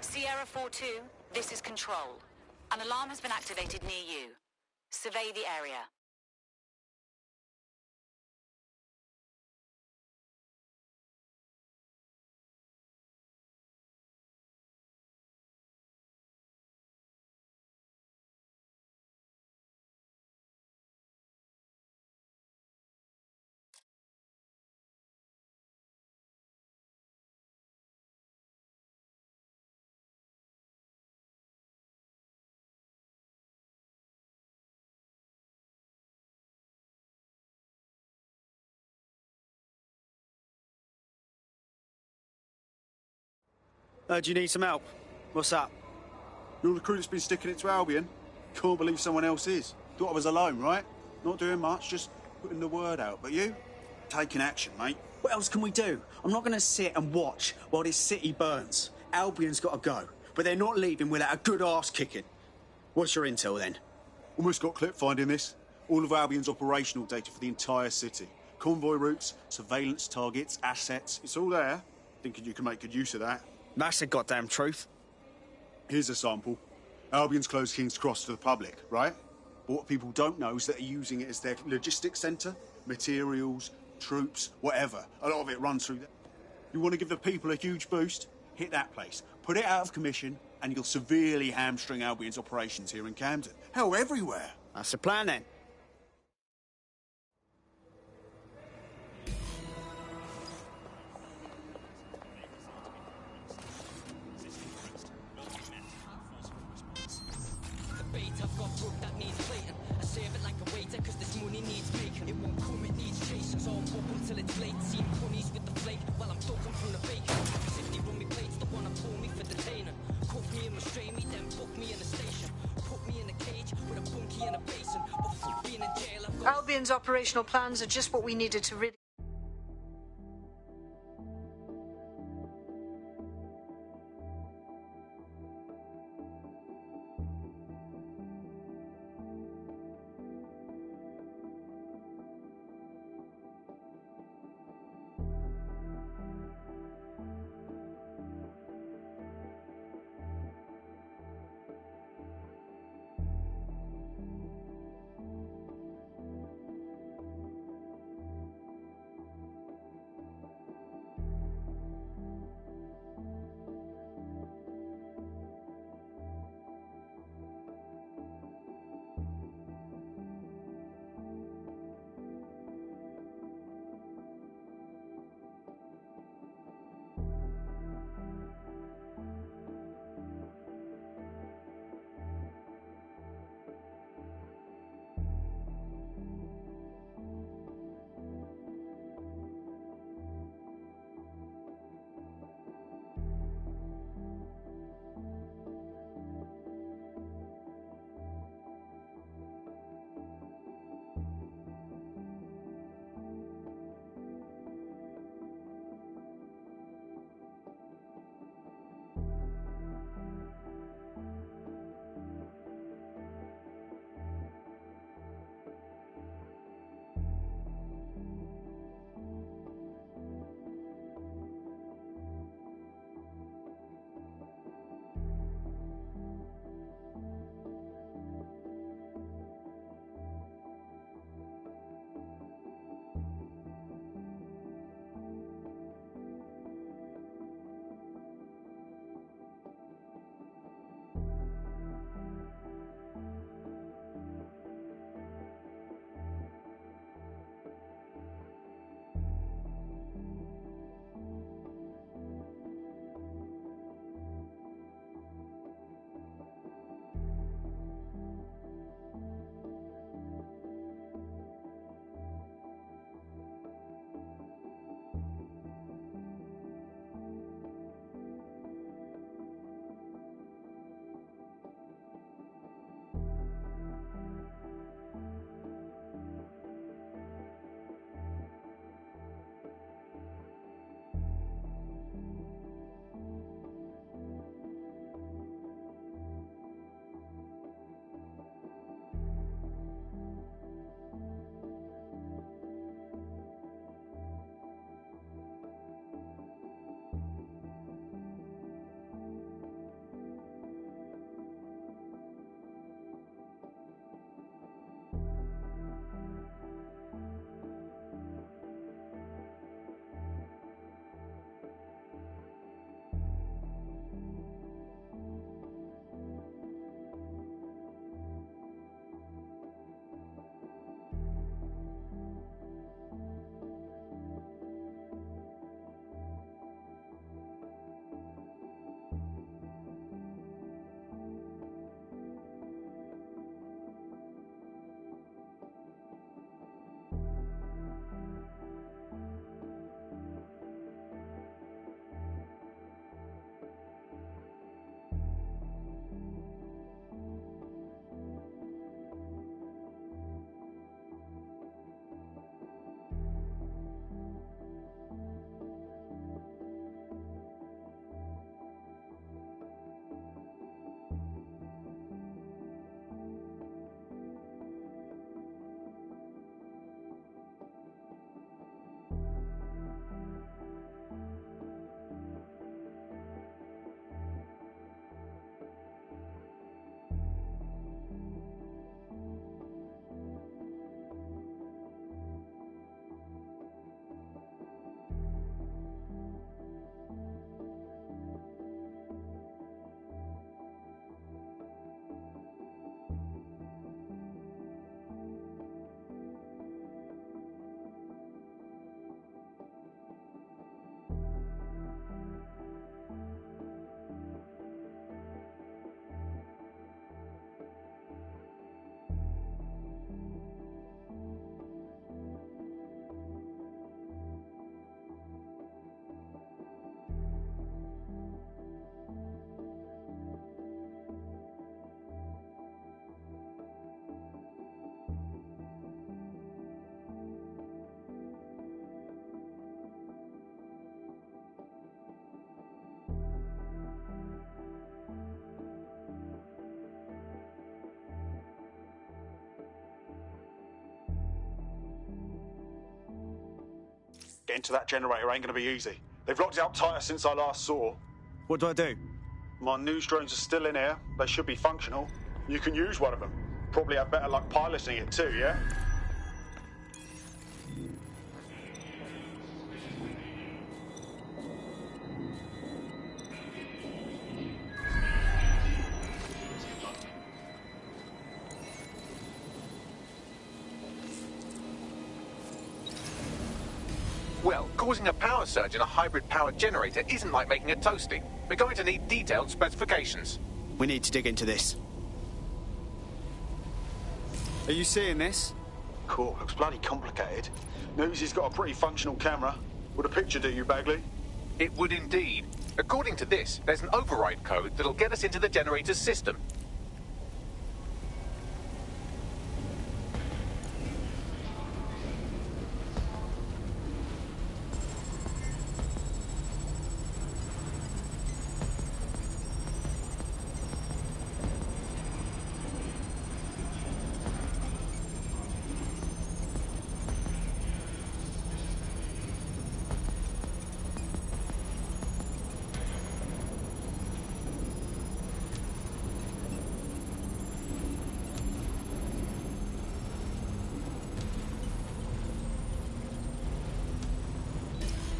Sierra 4-2, this is Control. An alarm has been activated near you. Survey the area. Do you need some help? What's up? You're the crew that's been sticking it to Albion? Can't believe someone else is. Thought I was alone, right? Not doing much, just putting the word out. But you? Taking action, mate. What else can we do? I'm not going to sit and watch while this city burns. Albion's got to go, but they're not leaving without a good arse kicking. What's your intel then? Almost got clip finding this. All of Albion's operational data for the entire city. Convoy routes, surveillance targets, assets. It's all there. Thinking you can make good use of that. That's the goddamn truth. Here's a sample. Albion's closed King's Cross to the public, right? But what people don't know is that they're using it as their logistics centre. Materials, troops, whatever. A lot of it runs through there. You want to give the people a huge boost? Hit that place. Put it out of commission, and you'll severely hamstring Albion's operations here in Camden. Hell, everywhere. That's the plan, then. it's vacant. It won't come, it needs chasing. So I'm up until it's late. Seeing ponies with the flake while I'm ducking from the bacon. 50 rummy plates, the one I pull me for detaining. Cuff me and restrain me, then book me in a station. Put me in a cage with a bunkie and a basin. But fuck being in jail, I've got... Albion's operational plans are just what we needed to really... Getting to that generator ain't gonna be easy. They've locked it up tighter since I last saw. What do I do? My news drones are still in here. They should be functional. You can use one of them. Probably have better luck piloting it too, yeah? Well, causing a power surge in a hybrid-powered generator isn't like making a toasty. We're going to need detailed specifications. We need to dig into this. Are you seeing this? Cool, looks bloody complicated. Newsy's got a pretty functional camera. Would a picture do you, Bagley? It would indeed. According to this, there's an override code that'll get us into the generator's system.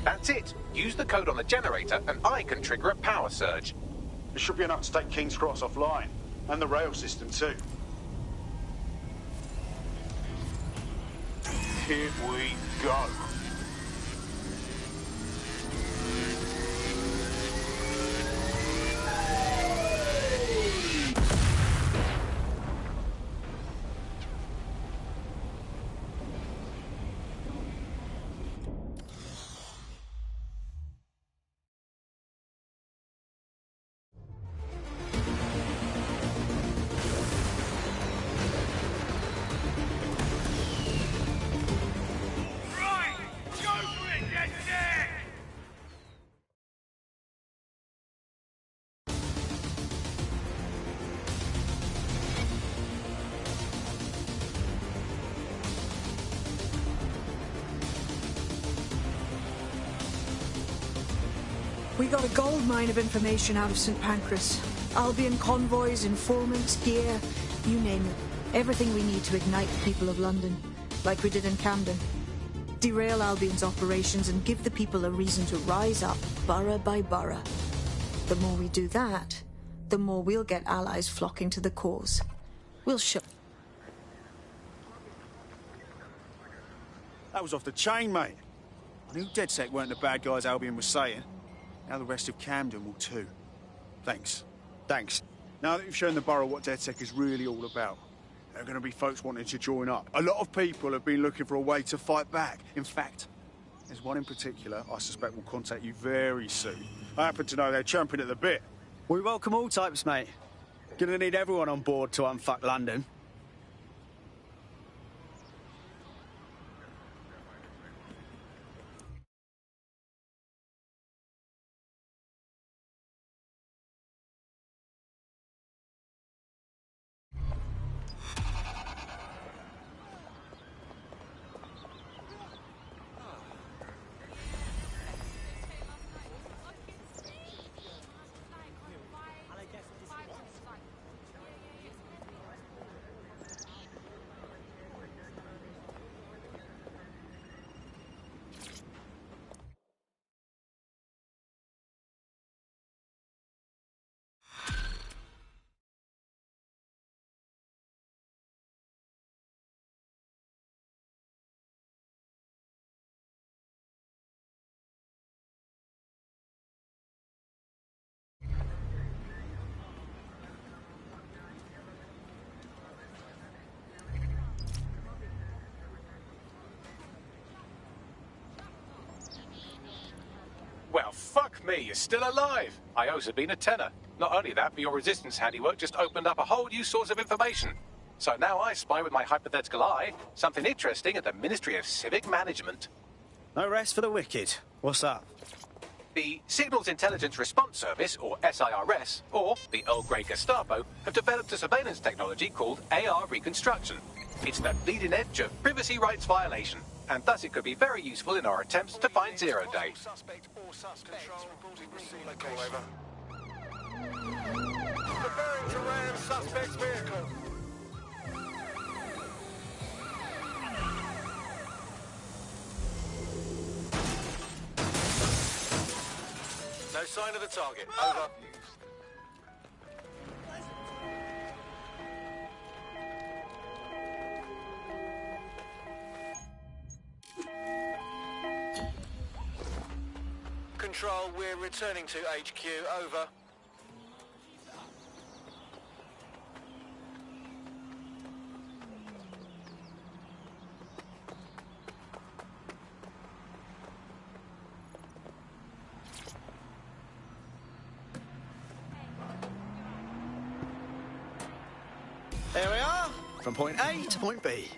That's it. Use the code on the generator and I can trigger a power surge. It should be enough to take King's Cross offline. And the rail system too. Here we go. We got a gold mine of information out of St. Pancras. Albion convoys, informants, gear, you name it. Everything we need to ignite the people of London, like we did in Camden. Derail Albion's operations and give the people a reason to rise up, borough by borough. The more we do that, the more we'll get allies flocking to the cause. We'll show... That was off the chain, mate. I knew DedSec weren't the bad guys Albion was saying. Now the rest of Camden will too. Thanks. Thanks. Now that you've shown the borough what DedSec is really all about, there are going to be folks wanting to join up. A lot of people have been looking for a way to fight back. In fact, there's one in particular I suspect will contact you very soon. I happen to know they're champing at the bit. We welcome all types, mate. Gonna need everyone on board to unfuck London. Well, fuck me, you're still alive. I owe Sabine a tenner. Not only that, but your resistance handiwork just opened up a whole new source of information. So now I spy with my hypothetical eye something interesting at the Ministry of Civic Management. No rest for the wicked. What's up? The Signals Intelligence Response Service, or SIRS, or the Earl Grey Gestapo, have developed a surveillance technology called AR Reconstruction. It's the bleeding edge of privacy rights violation. and thus it could be very useful in our attempts to find Zero Day. Suspect or suspect. Control, reporting receipt location. Preparing to ram suspect's vehicle. No sign of the target. Over. Control, we're returning to HQ. Over. There we are, from point A to point B.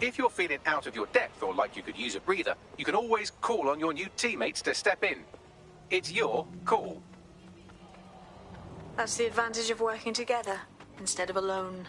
If you're feeling out of your depth or like you could use a breather, you can always call on your new teammates to step in. It's your call. That's the advantage of working together instead of alone.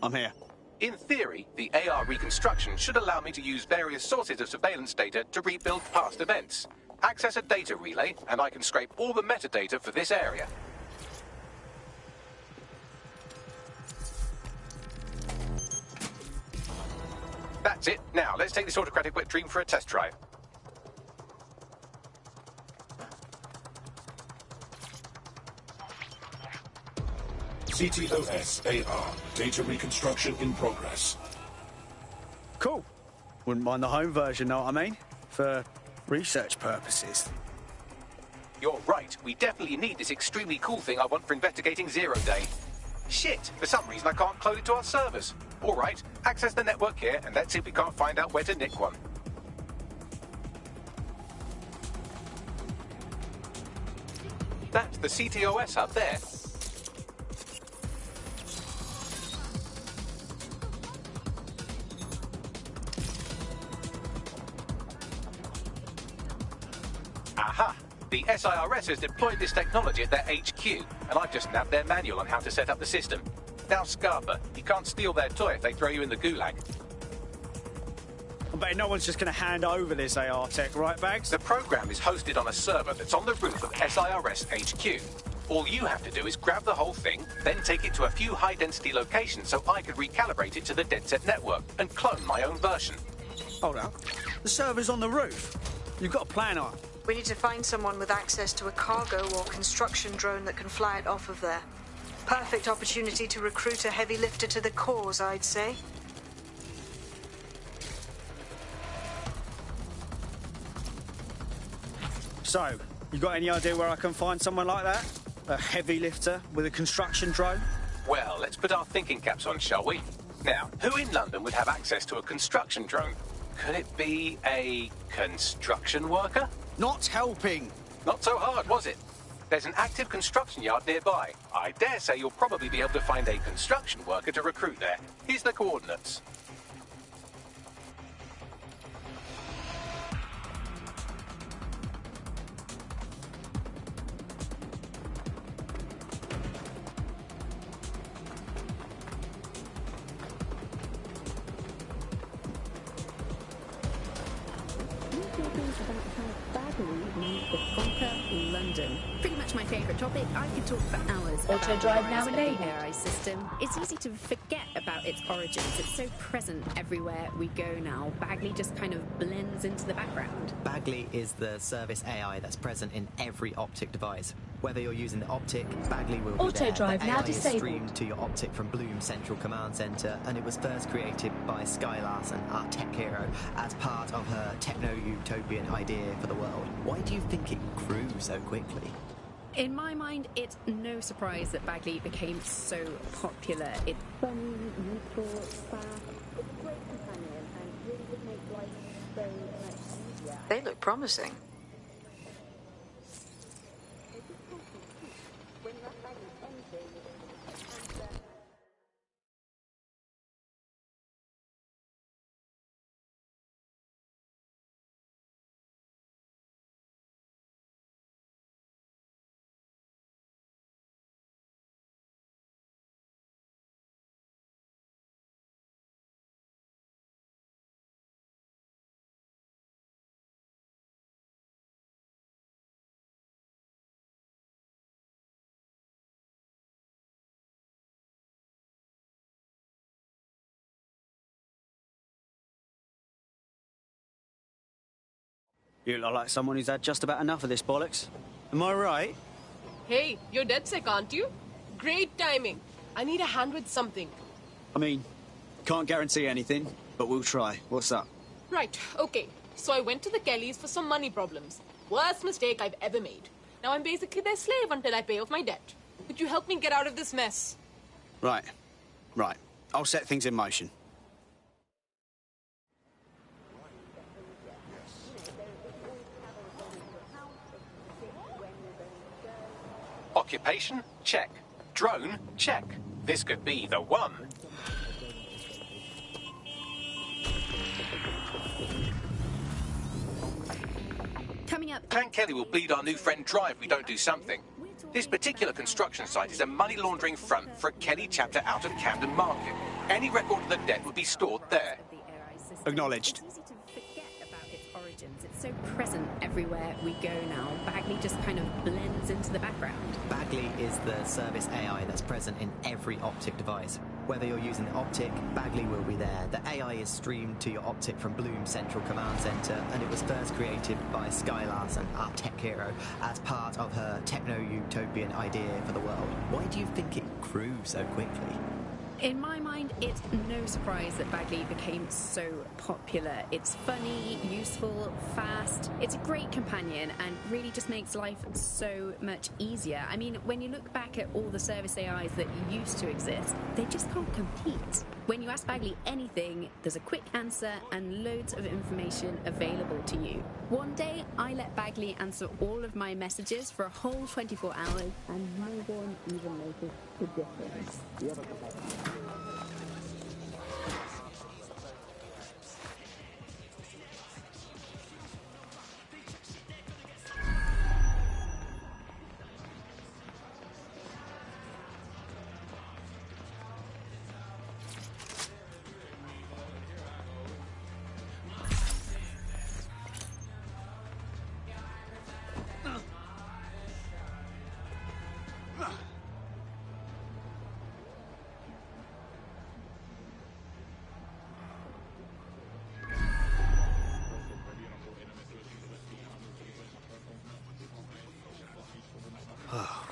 I'm here. In theory, the AR reconstruction should allow me to use various sources of surveillance data to rebuild past events. Access a data relay, and I can scrape all the metadata for this area. That's it. Now, let's take this autocratic wet dream for a test drive. CTOS-AR. Data reconstruction in progress. Cool. Wouldn't mind the home version, know what I mean? For research purposes. You're right. We definitely need this extremely cool thing I want for investigating Zero Day. Shit, for some reason I can't clone it to our servers. All right, access the network here, and let's see if we can't find out where to nick one. That's the CTOS up there. Aha! The SIRS has deployed this technology at their HQ, and I've just nabbed their manual on how to set up the system. Now, Scarpa, you can't steal their toy if they throw you in the gulag. I bet no one's just going to hand over this AR tech, right, Bags? The program is hosted on a server that's on the roof of SIRS HQ. All you have to do is grab the whole thing, then take it to a few high-density locations so I can recalibrate it to the DedSec network and clone my own version. Hold up. The server's on the roof. You've got a plan on. We need to find someone with access to a cargo or construction drone that can fly it off of there. Perfect opportunity to recruit a heavy lifter to the cause, I'd say. So, you got any idea where I can find someone like that? A heavy lifter with a construction drone? Well, let's put our thinking caps on, shall we? Now, who in London would have access to a construction drone? Could it be a construction worker? Not helping. Not so hard, was it? There's an active construction yard nearby. I dare say you'll probably be able to find a construction worker to recruit there. Here's the coordinates. London. Pretty much my favourite topic. I could talk for hours. Auto drive now enabled. The AI system. It's easy to forget about its origins. It's so present everywhere we go now. Bagley just kind of blends into the background. Bagley is the service AI that's present in every optic device. Whether you're using the optic, Bagley will be Auto there. drive the now AI is disabled. streamed to your optic from Bloom Central Command Center, and it was first created by Sky Larson, our tech hero, as part of her techno-utopian idea for the world. Why do you think it grew so quickly? In my mind, it's no surprise that Bagley became so popular. It's funny, useful, fast. It's a great companion and really would make life so much easier. They look promising. You look like someone who's had just about enough of this bollocks. Am I right? Hey, you're DedSec, aren't you? Great timing. I need a hand with something. I mean, can't guarantee anything, but we'll try. What's up? Right, okay. So I went to the Kellys for some money problems. Worst mistake I've ever made. Now I'm basically their slave until I pay off my debt. Could you help me get out of this mess? Right. I'll set things in motion. Occupation? Check. Drone? Check. This could be the one. Coming up. Clan Kelly will bleed our new friend dry if we don't do something. This particular construction site is a money laundering front for a Kelly chapter out of Camden Market. Any record of the debt would be stored there. Acknowledged. It's easy to forget about its origins. It's so present everywhere we go now. Bagley just kind of blends into the background. Bagley is the service AI that's present in every optic device. Whether you're using the optic, Bagley will be there. The AI is streamed to your optic from Bloom Central Command Center, and it was first created by Sky Larson, our tech hero, as part of her techno-utopian idea for the world. Why do you think it grew so quickly? In my mind, it's no surprise that Bagley became so popular. It's funny, useful, fast. It's a great companion and really just makes life so much easier. I mean, when you look back at all the service AIs that used to exist, they just can't compete. When you ask Bagley anything, there's a quick answer and loads of information available to you. One day, I let Bagley answer all of my messages for a whole 24 hours, and no one even noticed the difference.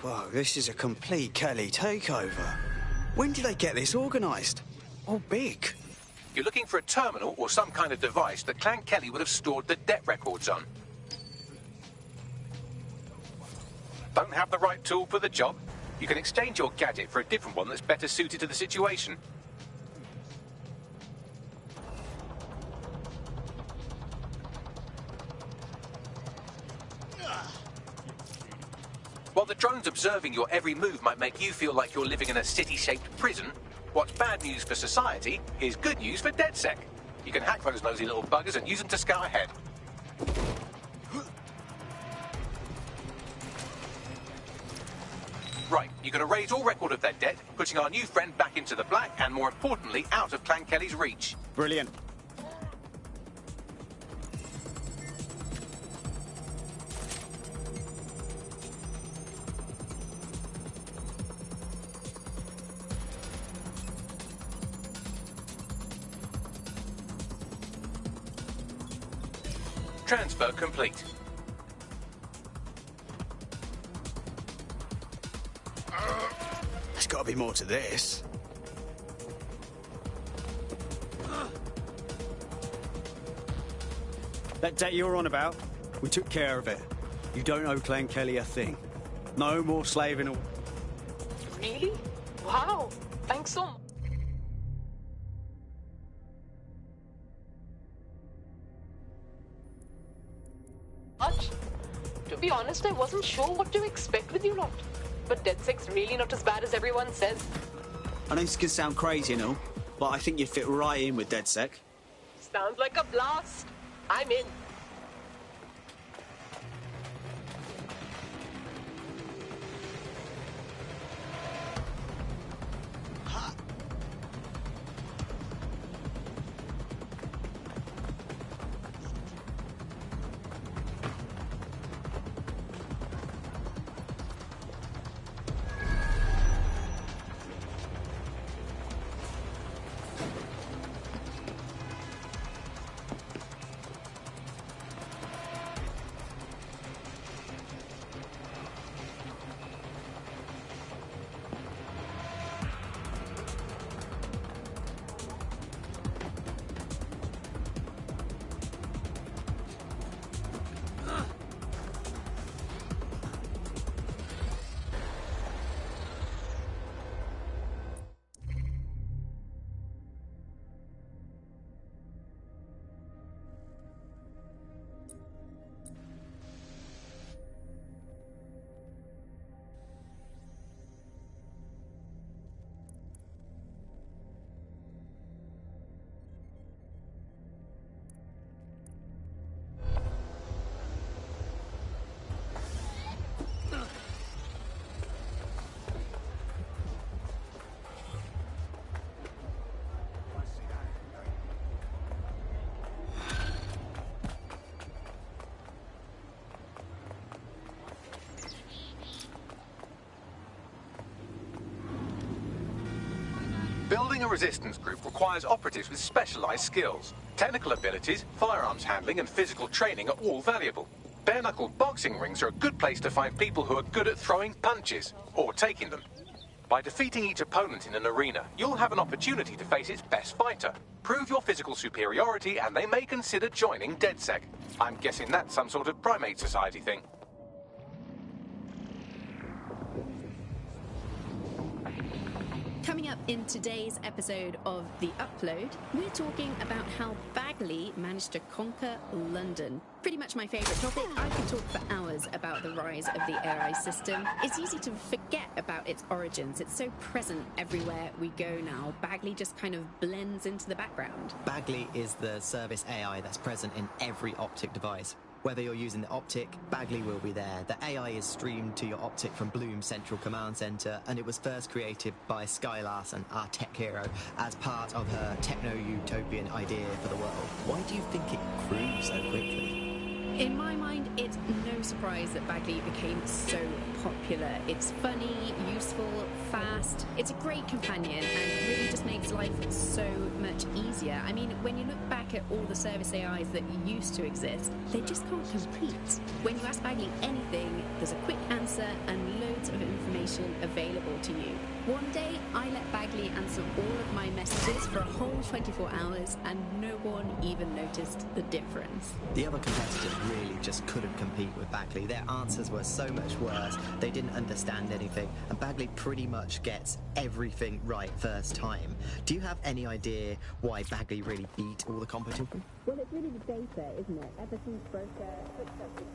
Whoa, this is a complete Kelly takeover. When did they get this organised? Oh, big. You're looking for a terminal or some kind of device that Clan Kelly would have stored the debt records on. Don't have the right tool for the job? You can exchange your gadget for a different one that's better suited to the situation. While the drones observing your every move might make you feel like you're living in a city-shaped prison, what's bad news for society is good news for DedSec. You can hack those nosy little buggers and use them to scour ahead. Right, you can erase all record of their debt, putting our new friend back into the black and, more importantly, out of Clan Kelly's reach. Brilliant. Transfer complete. There's got to be more to this. That debt you're on about, we took care of it. You don't owe Clan Kelly a thing. No more slaving. Really? Wow. Thanks so much. To be honest, I wasn't sure what to expect with you lot. But DedSec's really not as bad as everyone says. I know this can sound crazy and all, but I think you'd fit right in with DedSec. Sounds like a blast. I'm in. Building a resistance group requires operatives with specialized skills. Technical abilities, firearms handling, and physical training are all valuable. Bare-knuckled boxing rings are a good place to find people who are good at throwing punches, or taking them. By defeating each opponent in an arena, you'll have an opportunity to face its best fighter. Prove your physical superiority, and they may consider joining DedSec. I'm guessing that's some sort of primate society thing. Coming up in today's episode of The Upload, we're talking about how Bagley managed to conquer London. Pretty much my favourite topic. I could talk for hours about the rise of the AI system. It's easy to forget about its origins. It's so present everywhere we go now. Bagley just kind of blends into the background. Bagley is the service AI that's present in every Optic device. Whether you're using the Optic, Bagley will be there. The AI is streamed to your Optic from Bloom Central Command Center, and it was first created by Sky Larson, our tech hero, as part of her techno-utopian idea for the world. Why do you think it grew so quickly? In my mind, it's no surprise that Bagley became so popular. It's funny, useful, fast. It's a great companion and really just makes life so much easier. I mean, when you look back at all the service AIs that used to exist, they just can't compete. When you ask Bagley anything, there's a quick answer and loads of information available to you. One day, I let Bagley answer all of my messages for a whole 24 hours and no one even noticed the difference. The other competitors really just couldn't compete with Bagley. Their answers were so much worse. They didn't understand anything, and Bagley pretty much gets everything right first time. Do you have any idea why Bagley really beat all the competition? Well, it's really the data, isn't it? Ever since Broker hooked up with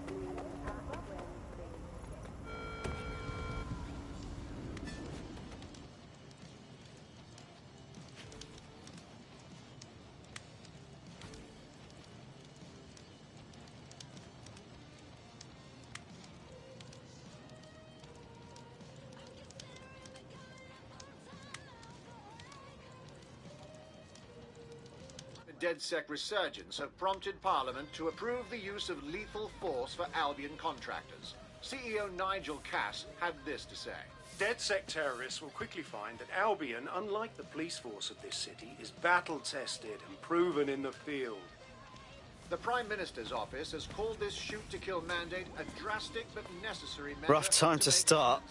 DedSec resurgence have prompted Parliament to approve the use of lethal force for Albion contractors. CEO Nigel Cass had this to say. DedSec terrorists will quickly find that Albion, unlike the police force of this city, is battle-tested and proven in the field. The Prime Minister's office has called this shoot-to-kill mandate a drastic but necessary measure. Rough time to start.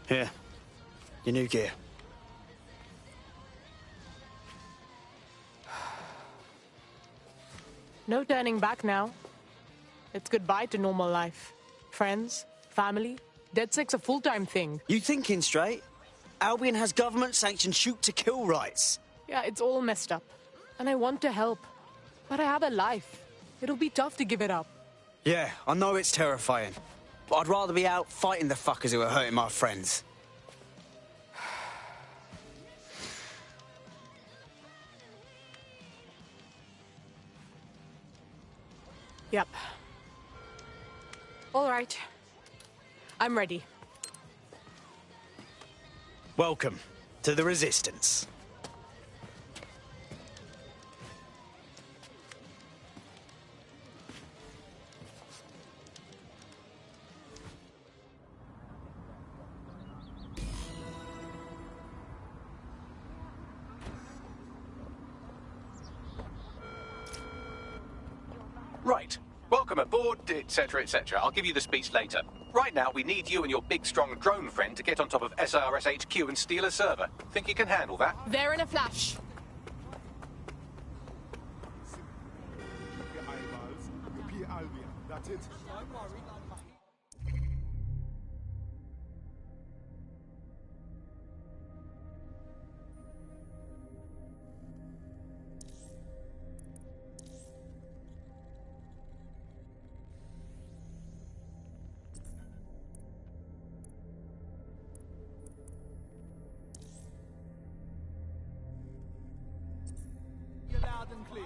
Here, your new gear. No turning back now. It's goodbye to normal life. Friends, family. DedSec's a full-time thing. You thinking straight? Albion has government-sanctioned shoot-to-kill rights. Yeah, it's all messed up. And I want to help. But I have a life. It'll be tough to give it up. Yeah, I know it's terrifying. But I'd rather be out fighting the fuckers who are hurting my friends. Yep. All right. I'm ready. Welcome to the Resistance. Right. Welcome aboard, etc., etc. I'll give you the speech later. Right now, we need you and your big, strong drone friend to get on top of SIRS HQ and steal a server. Think you can handle that? There in a flash. That's it. Loud and clear.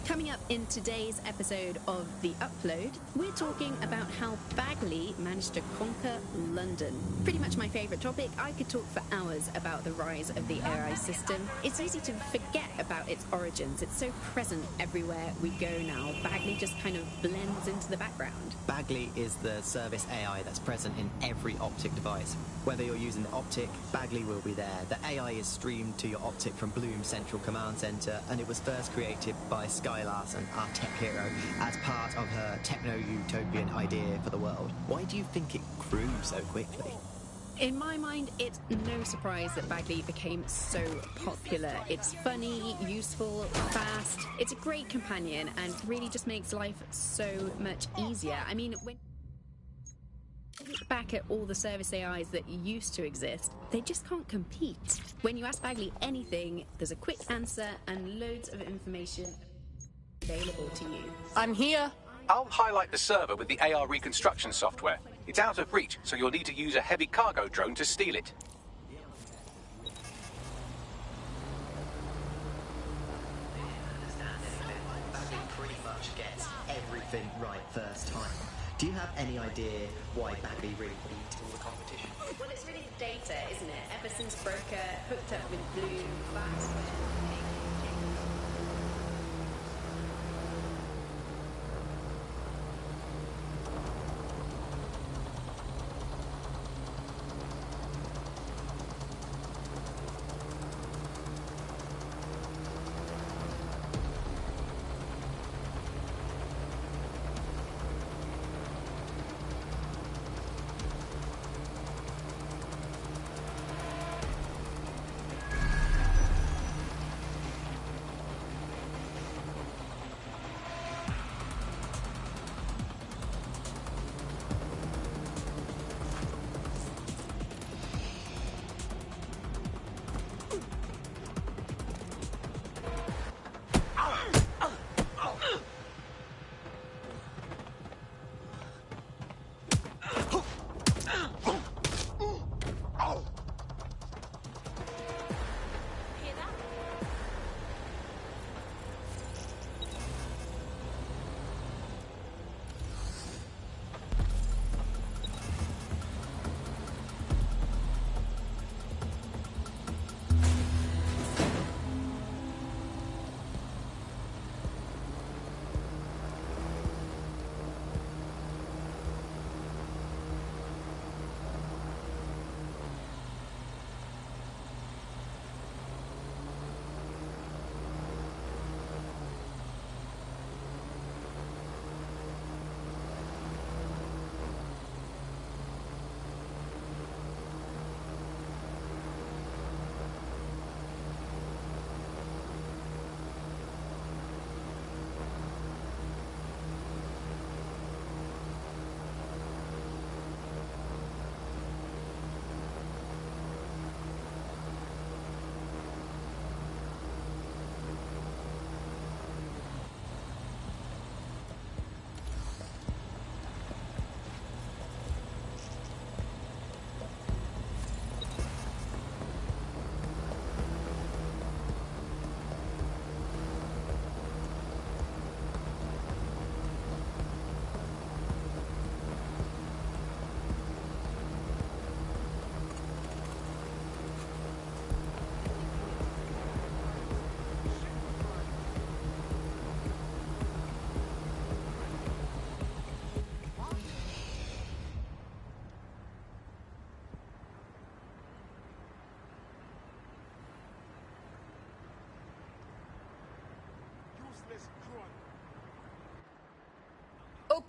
Coming up in today's episode of The Upload, we're talking about how Bagley managed to conquer London. Pretty much my favourite topic. I could talk for hours about the rise of the AI system. It's easy to forget about its origins. It's so present everywhere we go now. Bagley just kind of blends into the background. Bagley is the service AI that's present in every Optic device. Whether you're using the Optic, Bagley will be there. The AI is streamed to your Optic from Bloom Central Command Center, and it was first created by Sky Larson, our tech hero, as part of her techno-utopian idea for the world. Why do you think it grew so quickly? In my mind, it's no surprise that Bagley became so popular. It's funny, useful, fast. It's a great companion and really just makes life so much easier. I mean, when you look back at all the service AIs that used to exist, they just can't compete. When you ask Bagley anything, there's a quick answer and loads of information available to you. I'm here. I'll highlight the server with the AR reconstruction software. It's out of reach, so you'll need to use a heavy cargo drone to steal it. Bagley pretty much much gets everything right first time. Do you have any idea why Bagley really beat all the competition? Well, it's really the data, isn't it? Ever since Broker hooked up with Bloom, that's when...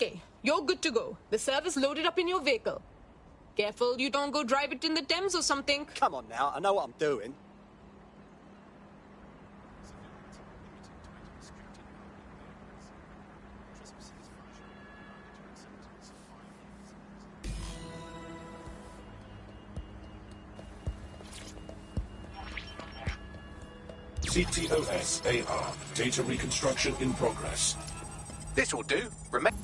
Okay, you're good to go. The server's loaded up in your vehicle. Careful you don't go drive it in the Thames or something. Come on now, I know what I'm doing. CTOS AR. Data reconstruction in progress. This will do. Remember.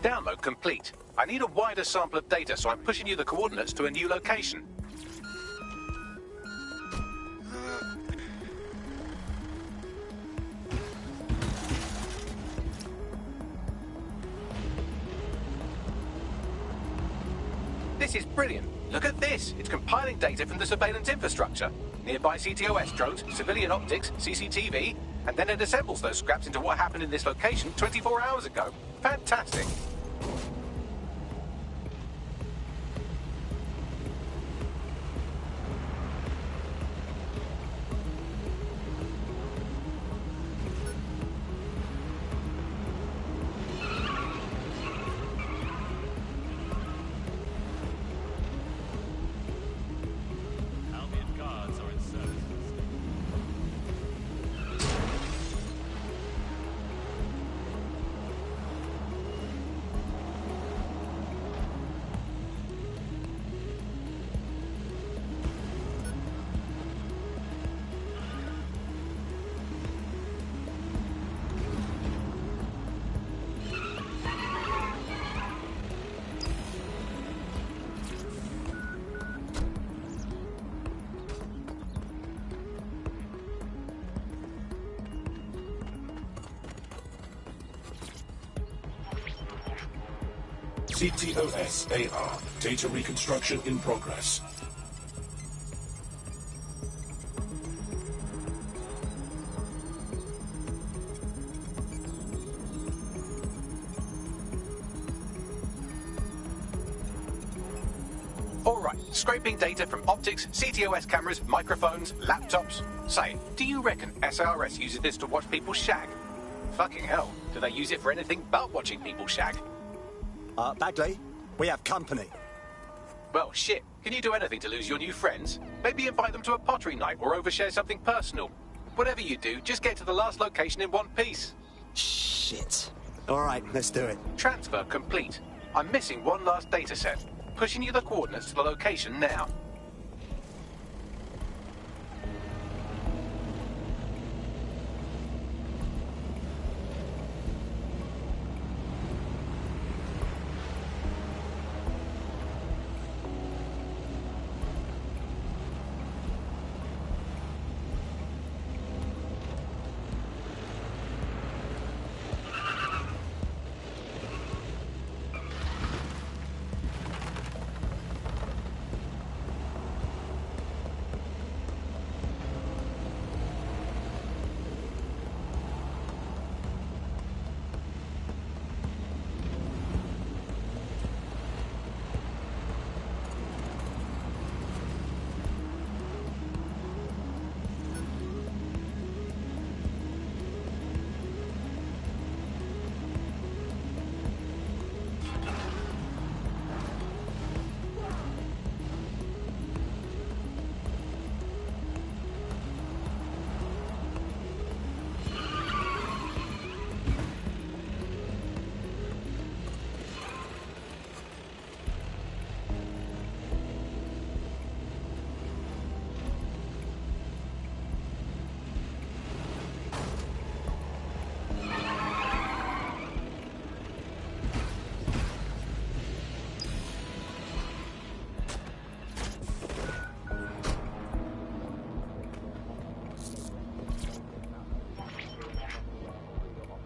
Download complete. I need a wider sample of data, so I'm pushing you the coordinates to a new location. This is brilliant. Look at this. It's compiling data from the surveillance infrastructure. Nearby CTOS drones, civilian optics, CCTV, and then it assembles those scraps into what happened in this location 24 hours ago. Fantastic. CTOS AR. Data reconstruction in progress. Alright, scraping data from optics, CTOS cameras, microphones, laptops. Say, do you reckon SRS uses this to watch people shag? Fucking hell, do they use it for anything but watching people shag? Bagley, we have company. Well, shit. Can you do anything to lose your new friends? Maybe invite them to a pottery night or overshare something personal. Whatever you do, just get to the last location in one piece. Shit. All right, let's do it. Transfer complete. I'm missing one last data set. Pushing you the coordinates to the location now.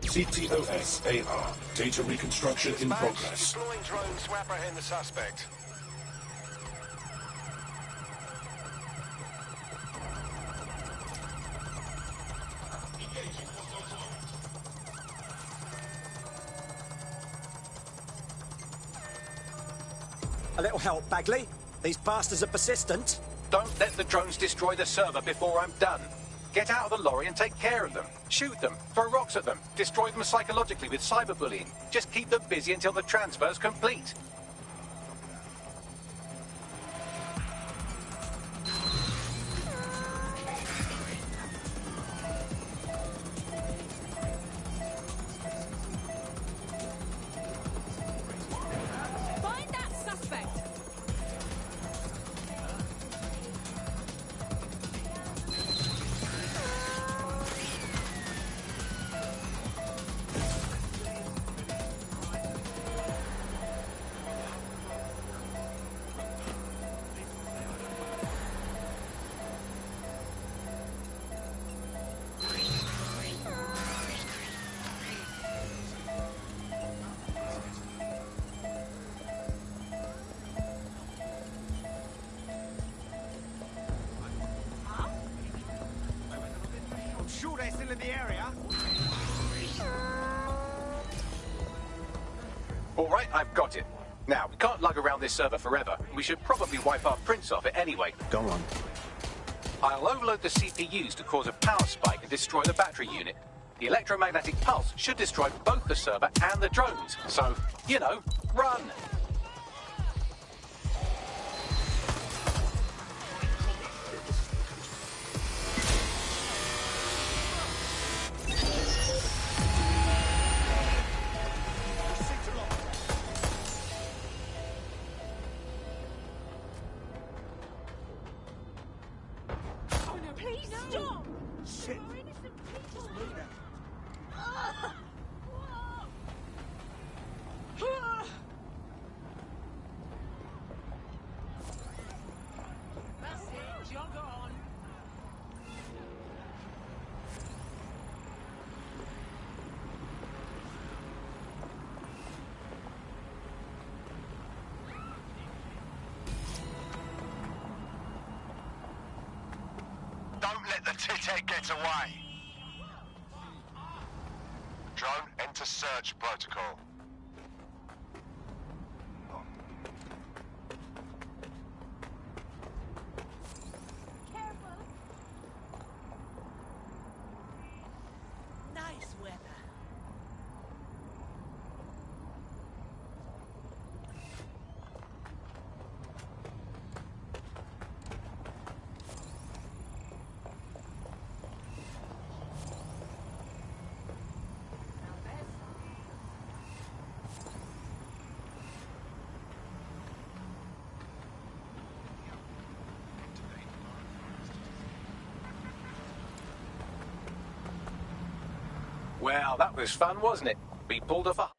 CTOS AR. Data reconstruction in progress. Deploying drones to apprehend the suspect. A little help, Bagley. These bastards are persistent. Don't let the drones destroy the server before I'm done. Get out of the lorry and take care of them. Shoot them, throw rocks at them, destroy them psychologically with cyberbullying. Just keep them busy until the transfer's complete. Find that suspect! I'm sure they're still in the area. Alright, I've got it. Now, we can't lug around this server forever. We should probably wipe our prints off it anyway. Go on. I'll overload the CPUs to cause a power spike and destroy the battery unit. The electromagnetic pulse should destroy both the server and the drones. So, you know, run! Please stop! Shit. That's it, jog on. let the tithead get away. Drone, enter search protocol. Nice weather. Well, that was fun, wasn't it? We pulled off a...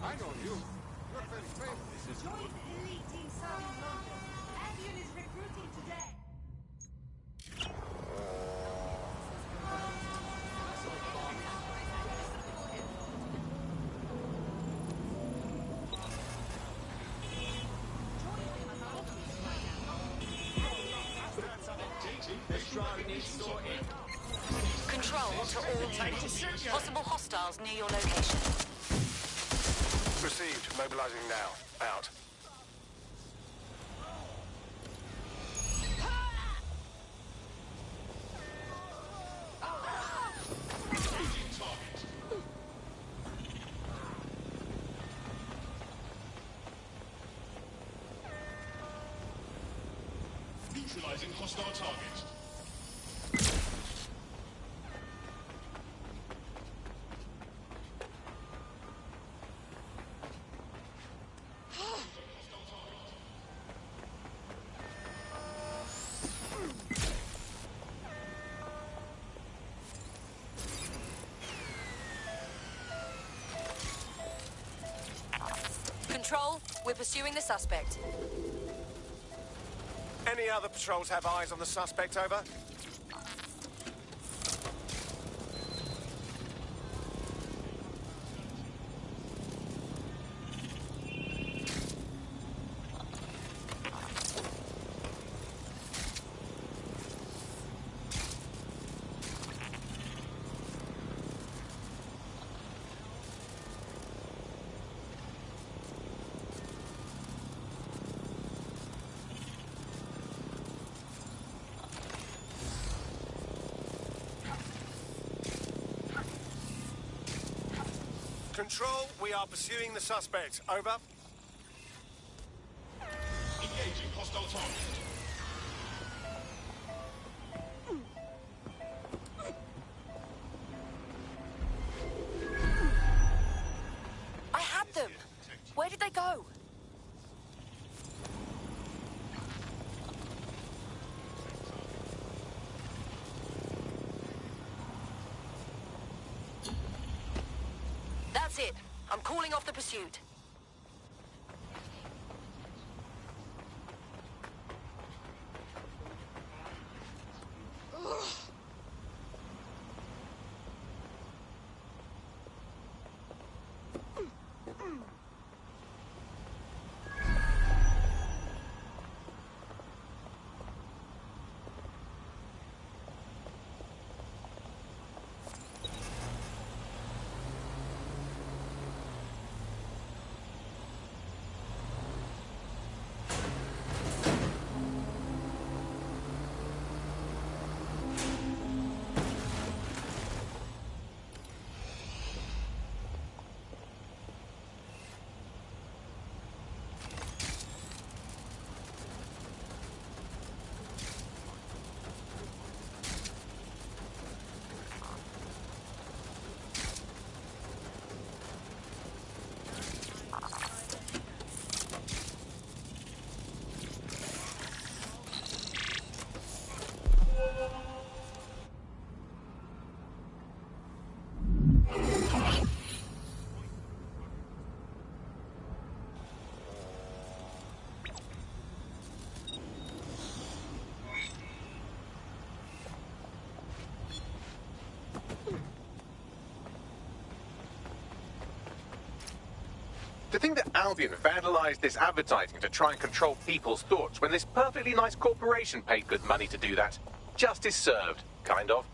I know you. You're very famous. Join the elite team serving London. Albion is recruiting today. to all units. Possible hostiles near your location. Received. Mobilizing now. Out. Neutralizing hostile target. Control, we're pursuing the suspect. Any other patrols have eyes on the suspect, over? Control, we are pursuing the suspect. Over. Engaging hostile target. I had them. Where did they go? That's it. I'm calling off the pursuit. To think that Albion vandalized this advertising to try and control people's thoughts when this perfectly nice corporation paid good money to do that. Justice served, kind of.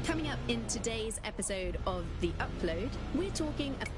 Coming up in today's episode of The Upload, we're talking about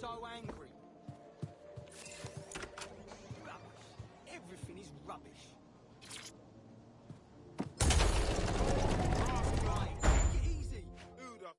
so angry. Rubbish. Everything is rubbish. Right, take it easy. Who the...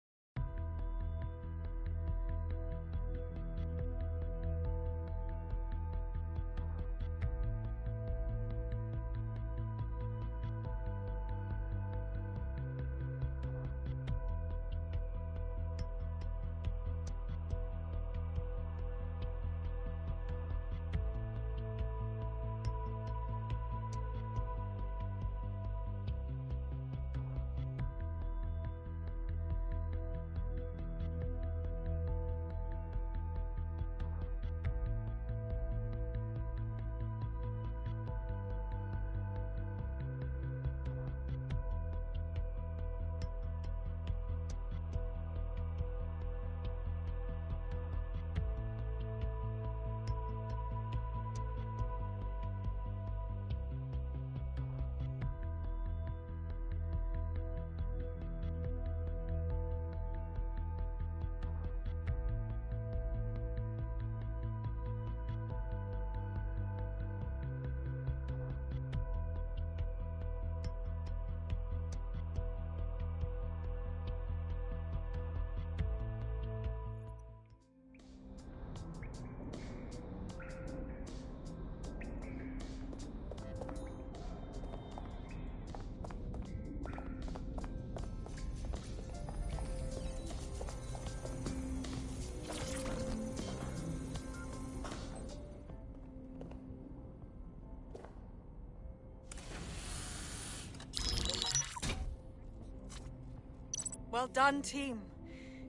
Well done, team.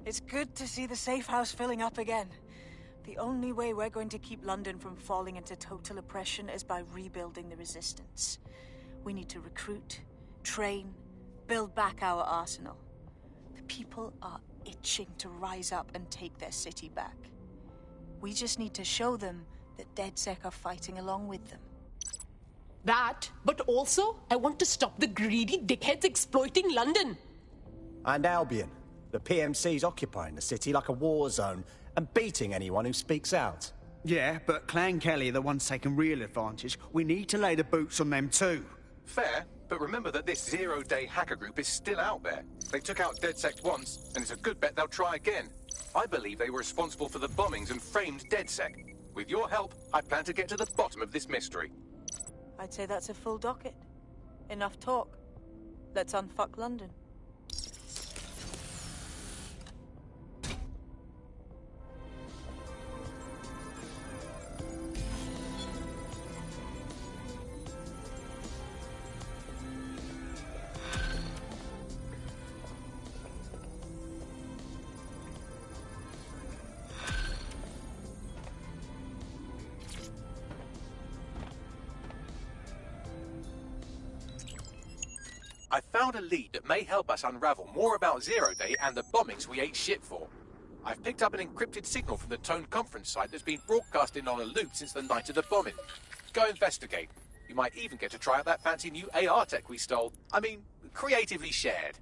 It's good to see the safe house filling up again. The only way we're going to keep London from falling into total oppression is by rebuilding the resistance. We need to recruit, train, build back our arsenal. The people are itching to rise up and take their city back. We just need to show them that DedSec are fighting along with them. That, but also, I want to stop the greedy dickheads exploiting London. And Albion. The PMC's occupying the city like a war zone and beating anyone who speaks out. Yeah, but Clan Kelly are the ones taking real advantage. We need to lay the boots on them too. Fair, but remember that this zero-day hacker group is still out there. They took out DedSec once, and it's a good bet they'll try again. I believe they were responsible for the bombings and framed DedSec. With your help, I plan to get to the bottom of this mystery. I'd say that's a full docket. Enough talk. Let's unfuck London. I found a lead that may help us unravel more about Zero Day and the bombings we ate shit for. I've picked up an encrypted signal from the Tone conference site that's been broadcasting on a loop since the night of the bombing. Go investigate. You might even get to try out that fancy new AR tech we stole. I mean, creatively shared.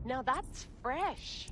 Now that's fresh.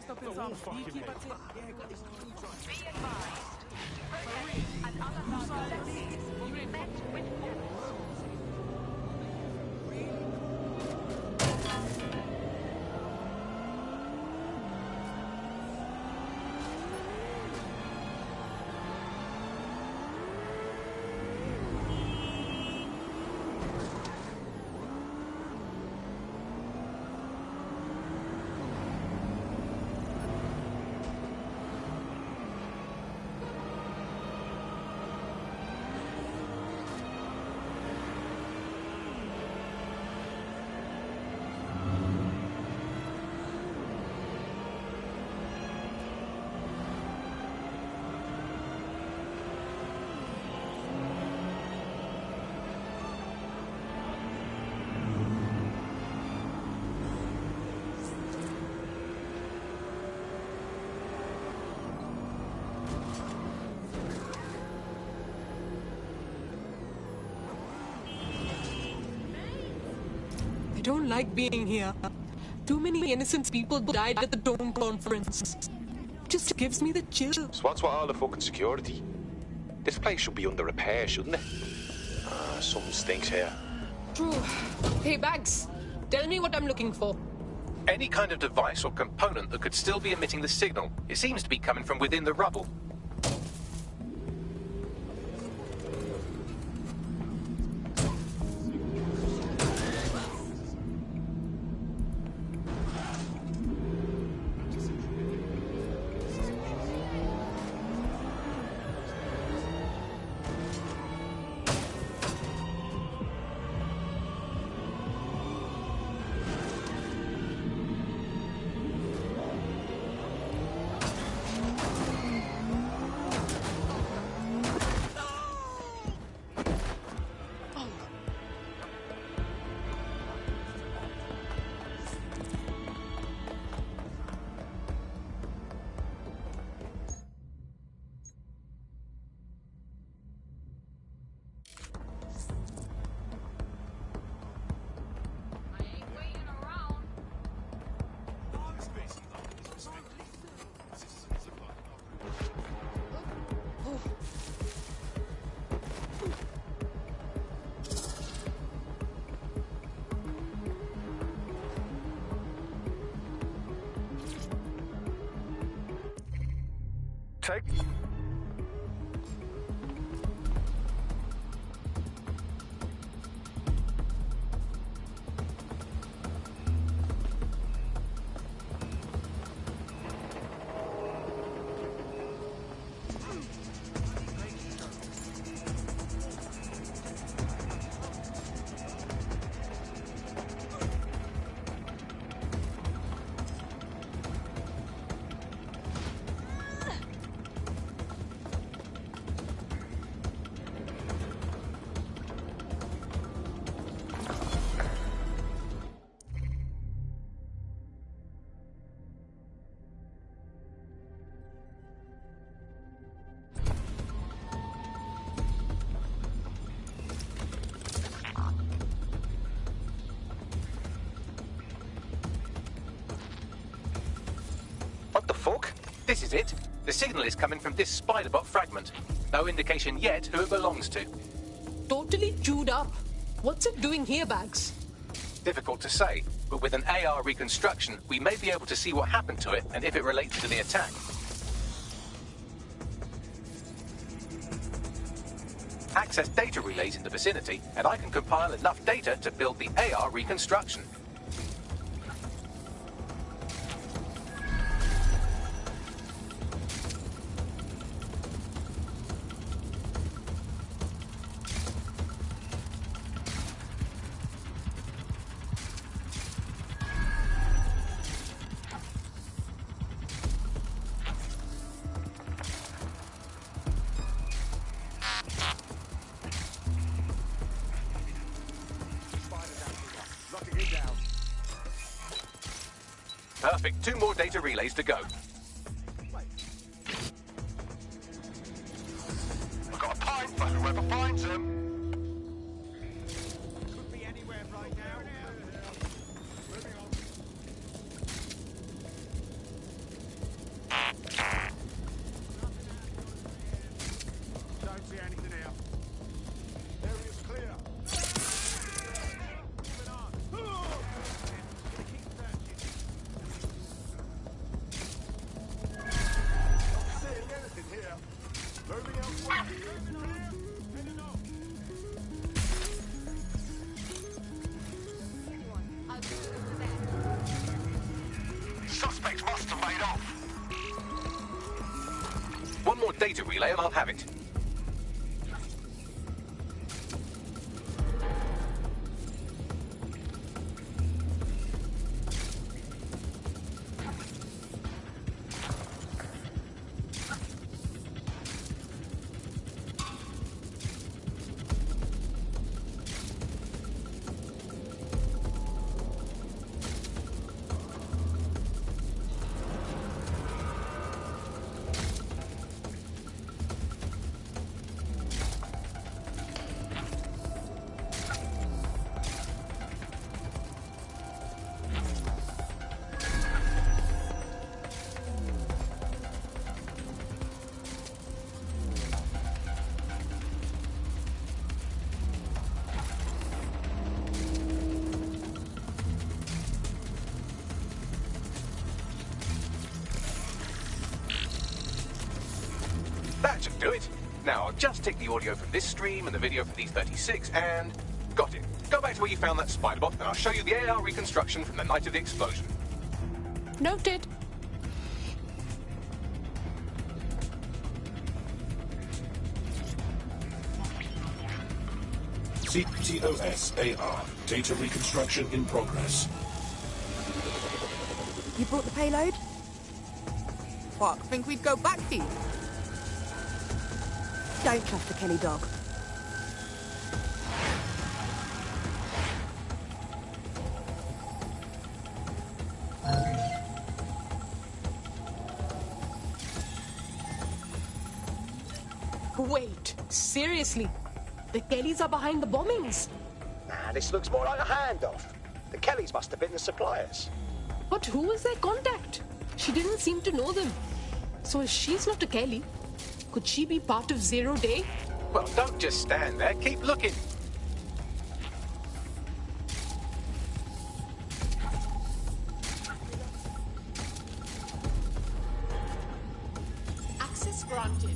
The whole fucking Be advised. Protests and other non-consensus will be met with force. I don't like being here. Too many innocent people died at the Dome Conference. Just gives me the chills. So what's with all the fucking security? This place should be under repair, shouldn't it? Something stinks here. True. Hey, Bags, tell me what I'm looking for. Any kind of device or component that could still be emitting the signal. It seems to be coming from within the rubble. Take... What the fuck? This is it. The signal is coming from this Spiderbot fragment. No indication yet who it belongs to. Totally chewed up. What's it doing here, Bags? Difficult to say, but with an AR reconstruction, we may be able to see what happened to it and if it relates to the attack. Access data relays in the vicinity, and I can compile enough data to build the AR reconstruction. Perfect. 2 more data relays to go. I've got a pint for whoever finds them. Could be anywhere right now. Moving on. Don't see anything here. Area's clear. Moving on. Keep searching. Not seeing anything here. Moving elsewhere. Heading off. Suspect must have made off. 1 more data relay and I'll have it. That should do it. Now, I'll just take the audio from this stream and the video from these 36 and... Got it. Go back to where you found that Spiderbot and I'll show you the AR reconstruction from the night of the explosion. Noted. CTOS AR. Data reconstruction in progress. You brought the payload? Fuck, think we'd go back here? Don't trust the Kelly dog. Wait, seriously? The Kellys are behind the bombings? Nah, this looks more like a handoff. The Kellys must have been the suppliers. But who was their contact? She didn't seem to know them. So if she's not a Kelly, could she be part of Zero Day? Well, don't just stand there. Keep looking. Access granted.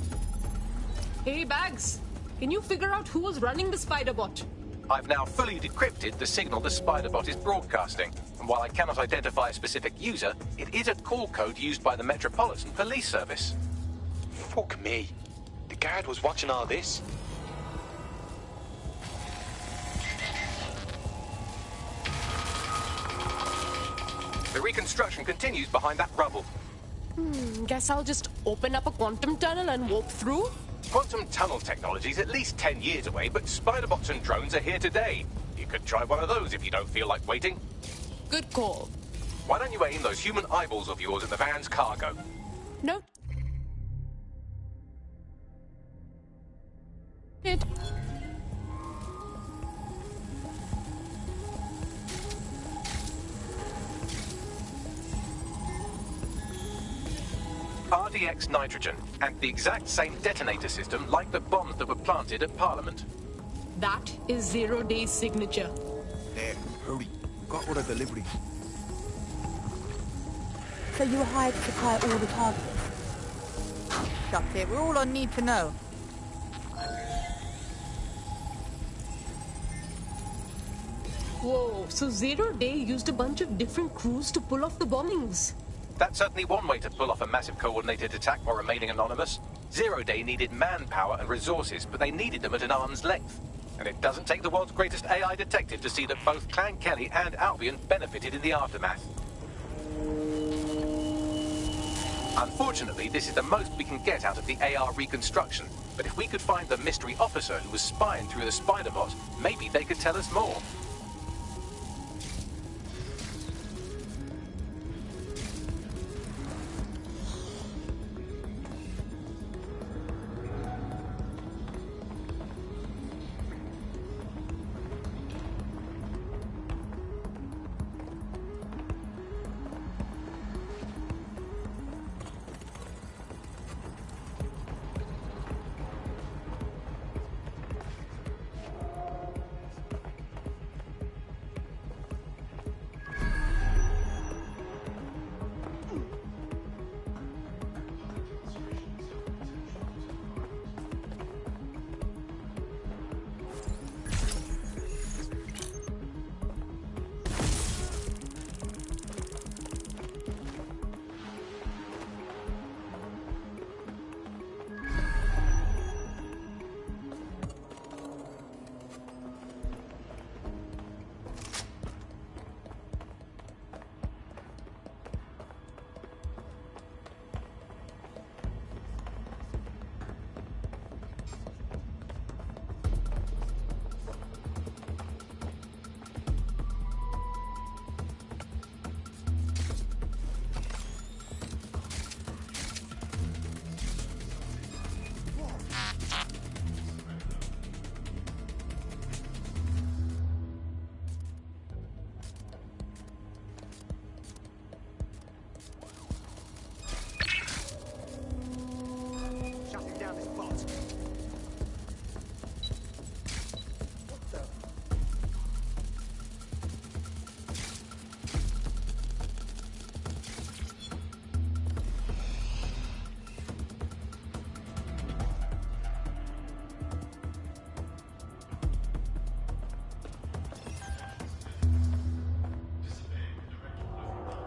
Hey, Bags. Can you figure out who was running the spider bot? I've now fully decrypted the signal the Spiderbot is broadcasting, and while I cannot identify a specific user, it is a call code used by the Metropolitan Police Service. Fuck me. The guard was watching all this. The reconstruction continues behind that rubble. Guess I'll just open up a quantum tunnel and warp through? Quantum tunnel technology is at least 10 years away, but Spiderbots and drones are here today. You could try one of those if you don't feel like waiting. Good call. Why don't you aim those human eyeballs of yours at the van's cargo? No. It. RDX nitrogen, and the exact same detonator system like the bombs that were planted at Parliament. That is 0 Day's signature. There, hurry. Got all the deliveries. So you were hired to supply all the targets? That's it. We're all I need to know. Whoa, so 0 Day used a bunch of different crews to pull off the bombings. That's certainly one way to pull off a massive coordinated attack while remaining anonymous. 0 Day needed manpower and resources, but they needed them at an arm's length. And it doesn't take the world's greatest AI detective to see that both Clan Kelly and Albion benefited in the aftermath. Unfortunately, this is the most we can get out of the AR reconstruction. But if we could find the mystery officer who was spying through the Spiderbot, maybe they could tell us more.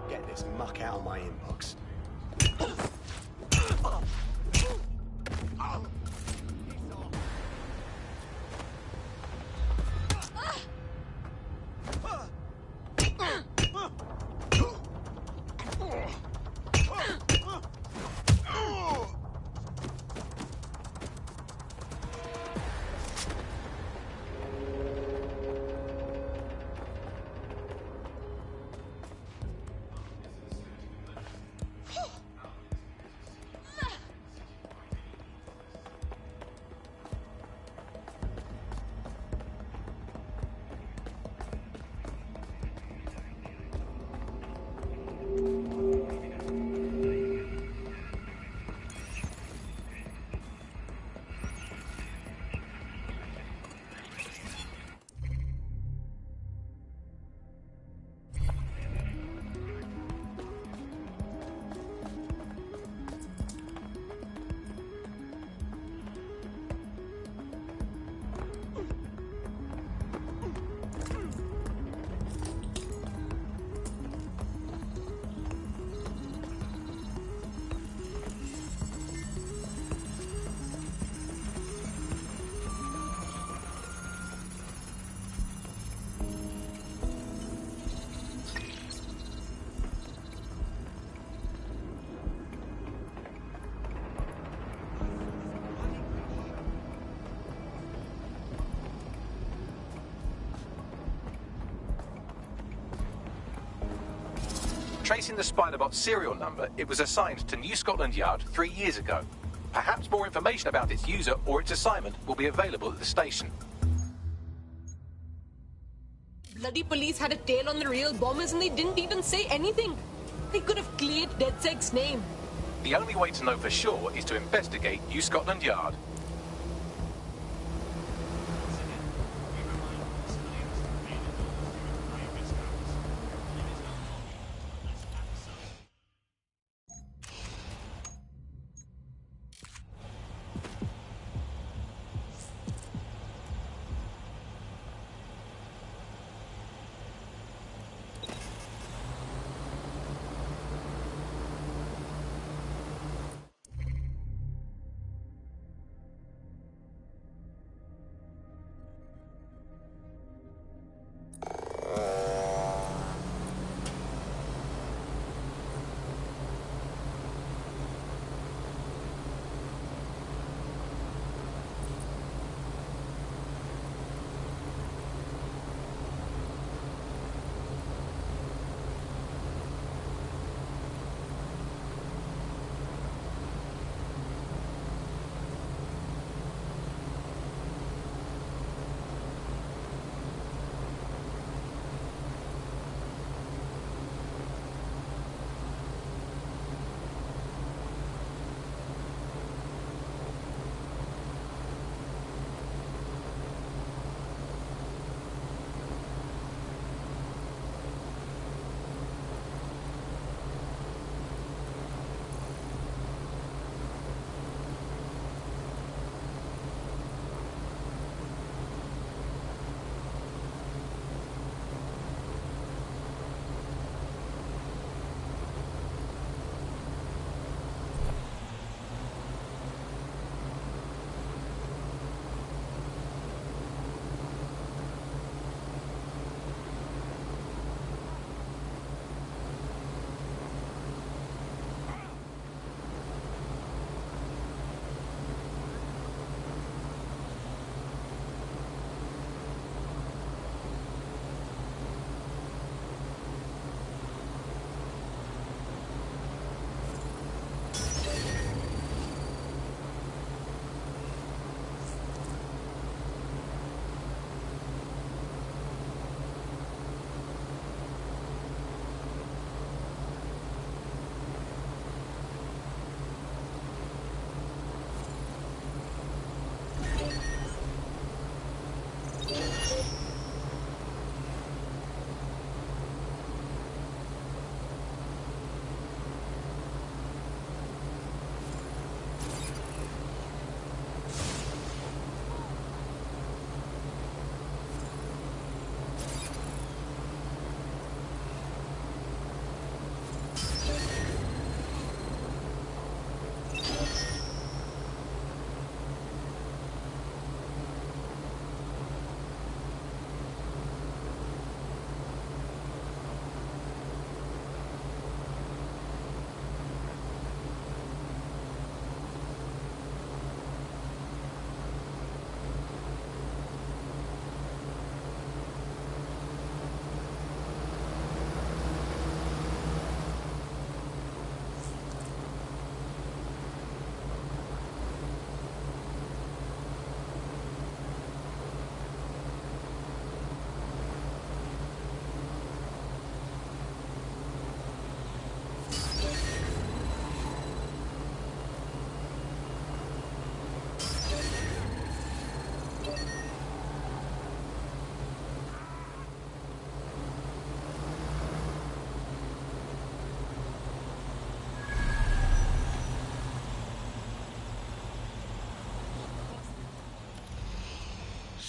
Get this muck out of my inbox. Tracing the Spiderbot serial number, it was assigned to New Scotland Yard 3 years ago. Perhaps more information about its user or its assignment will be available at the station. Bloody police had a tail on the real bombers and they didn't even say anything. They could have cleared DedSec's name. The only way to know for sure is to investigate New Scotland Yard.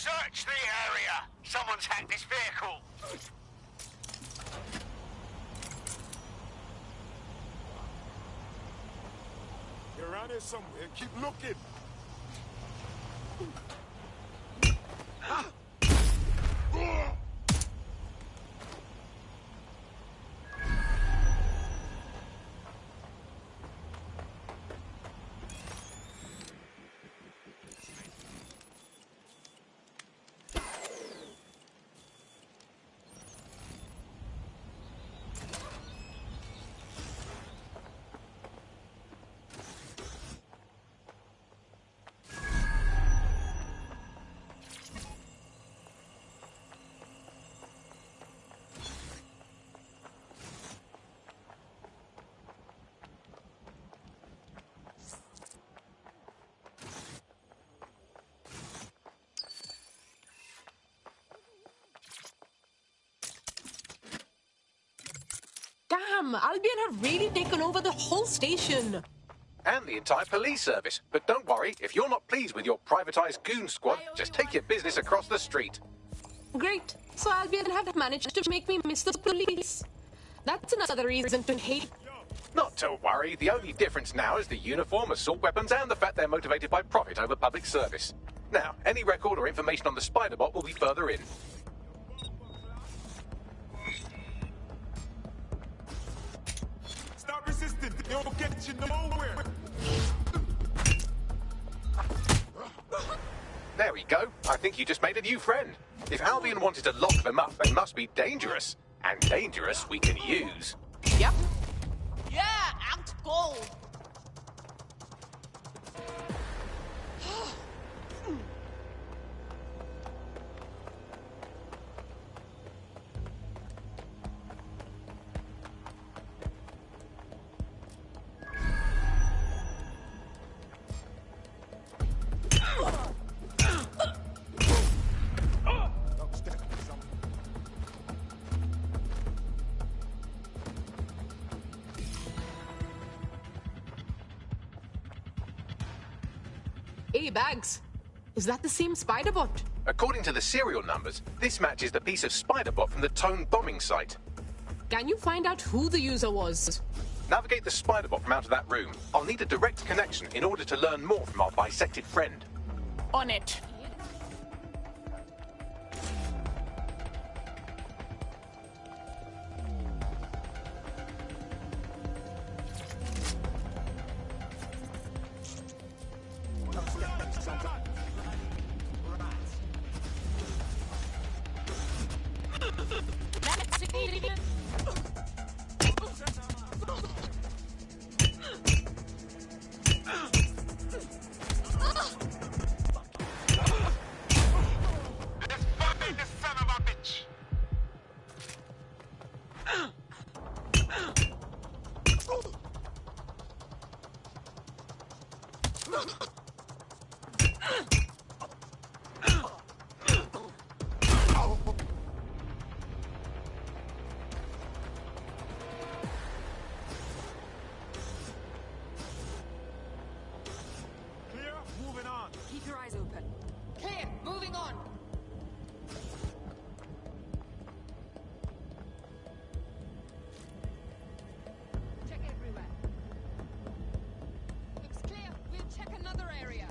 Search the area! Someone's hacked this vehicle! You're around here somewhere. Keep looking. Damn, Albion have really taken over the whole station. And the entire police service. But don't worry, if you're not pleased with your privatized goon squad, just take your business across the street. Great. So Albion have managed to make me miss the police. That's another reason to hate. Not to worry, the only difference now is the uniform, assault weapons, and the fact they're motivated by profit over public service. Now, any record or information on the Spider-Bot will be further in. Stop resisting. They don't get you nowhere. There we go. I think you just made a new friend. If Albion wanted to lock them up, they must be dangerous. And dangerous we can use. Yep. Yeah, act gold. Hey, Bags. Is that the same Spider-Bot? According to the serial numbers, this matches the piece of Spider-Bot from the Tone bombing site. Can you find out who the user was? Navigate the Spider-Bot from out of that room. I'll need a direct connection in order to learn more from our bisected friend. On it. Keep your eyes open. Clear! Moving on! Check everywhere. Looks clear. We'll check another area.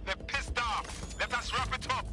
They're pissed off. Let us wrap it up.